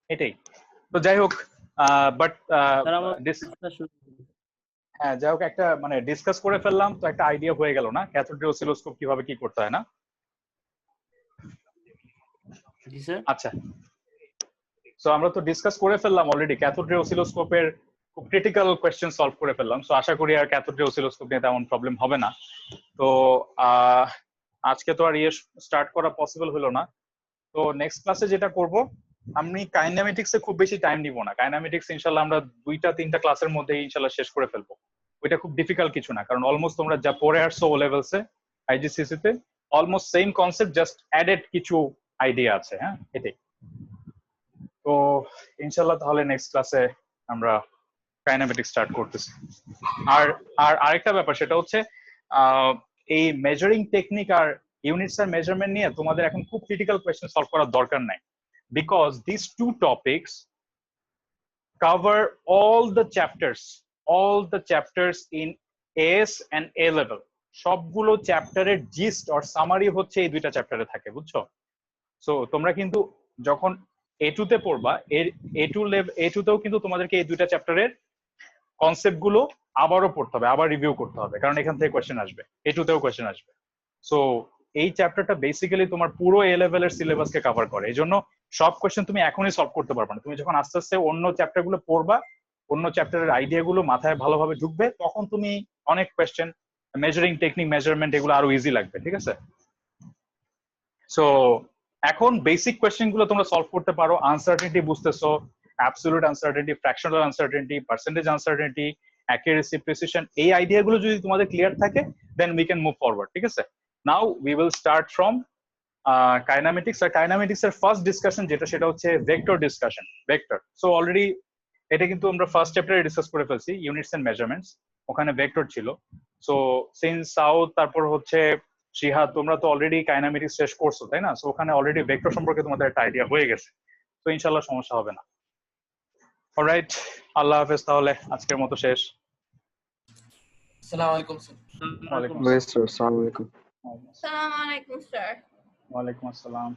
Speaker 1: এটাই। তো যাই হোক, বাট হ্যাঁ, যাই হোক, একটা মানে ডিসকাস করে ফেললাম, তো একটা আইডিয়া হয়ে গেল না ক্যাথোড রে অসিলোস্কোপ কিভাবে কি করতে হয়, না?
Speaker 3: জি স্যার।
Speaker 1: আচ্ছা, সো আমরা তো ডিসকাস করে ফেললাম অলরেডি, ক্যাথোড রে অসিলোস্কোপের খুব ক্রিটিক্যাল কোয়েশ্চেন সলভ করে ফেললাম। সো আশা করি আর ক্যাথোড রে অসিলোস্কোপ নিয়ে তেমন প্রবলেম হবে না। তো আজকে তো আর স্টার্ট করা পসিবল হলো না, তো নেক্সট ক্লাসে যেটা করব, আমি কাইনেমেটিক্সে খুব বেশি টাইম নিব না। কাইনেমেটিক্স ইনশাল্লাহ আমরা 2-3টা ক্লাসের মধ্যে ইনশাল্লাহ শেষ করে ফেলবো। ওইটা খুব ডিফিকাল্ট কিছু না, কারণ অলমোস্ট তোমরা যা পড়ে আসছো ও লেভেলসে আইজিসিসি তে, almost same concept, just added কিছু আইডিয়া আছে, হ্যাঁ, এটাই। তো ইনশাল্লাহ তাহলে নেক্সট ক্লাসে আমরা কাইনেমেটিক্স স্টার্ট করতেছি। আর আরেকটা ব্যাপার, সেটা হচ্ছে এই মেজারিং টেকনিক আর ইউনিটস আর মেজারমেন্ট নিয়ে তোমাদের এখন খুব ক্রিটিক্যাল কোয়েশ্চেন সলভ করার দরকার নাই, because this two topics cover all the chapters in AS and A level. সবগুলো চ্যাপ্টারের জিস্ট অর সামারি হচ্ছে এই 2টা চ্যাপ্টারে থাকে, বুঝছো? সো তোমরা কিন্তু যখন A2 তে পড়বা, A2 তেও কিন্তু তোমাদেরকে এই 2টা চ্যাপ্টারের কনসেপ্ট গুলো আবারও পড়তে হবে, আবার রিভিউ করতে হবে, কারণ এখান থেকে কোয়েশ্চেন আসবে, A2 তেও কোয়েশ্চেন আসবে। সো এই চ্যাপ্টারটা বেসিক্যালি তোমার পুরো এ লেভেলের সিলেবাসকে কভার করে, এই জন্য সব কোয়েশ্চেন তুমি এখনই সলভ করতে পারবে না। তুমি যখন আস্তে আস্তে অন্য চ্যাপ্টার গুলো পড়বা, অন্য চ্যাপ্টারের আইডিয়া গুলো মাথায় ভালোভাবে ঢুকবে, তখন তুমি অনেক কোয়েশ্চেন, মেজারিং টেকনিক, মেজারমেন্ট, এগুলো আরো ইজি লাগবে, ঠিক আছে। সো এখন বেসিক কোয়েশ্চেন গুলো তোমরা সলভ করতে পারো, আনসার্টেনিটি বুঝতেছো, absolute uncertainty, fractional uncertainty, percentage uncertainty, accuracy, precision, এই আইডিয়াগুলো যদি তোমাদের ক্লিয়ার থাকে, then we can move forward, ঠিক আছে। Now we will start from kinematics, আর কাইনামেটিক্স এর ফার্স্ট ডিসকাশন যেটা সেটা হচ্ছে vector discussion, vector. So already এটা কিন্তু আমরা ফার্স্ট চ্যাপ্টারে ডিসকাস করে ফেলছি, ইউনিটস এন্ড মেজারমেন্টস, ওখানে ভেক্টর ছিল। সো সিন্স সাউথ, তারপর হচ্ছে শিহাদ, তোমরা তো অলরেডি কাইনামেটিক্স শেষ করছো তাই না? সো ওখানে অলরেডি ভেক্টর সম্পর্কে তোমাদের একটা আইডিয়া হয়ে গেছে, তো ইনশাল্লাহ সমস্যা হবে না। অলরাইট, আল্লাহ হাফেজ, তাহলে আজকের মতো শেষ।
Speaker 2: আসসালামু আলাইকুম স্যার।
Speaker 1: ওয়ালাইকুম
Speaker 4: Yes, sir. Assalamu alaikum.
Speaker 6: Assalamu alaikum, sir.
Speaker 1: ওয়ালাইকুম আসসালাম।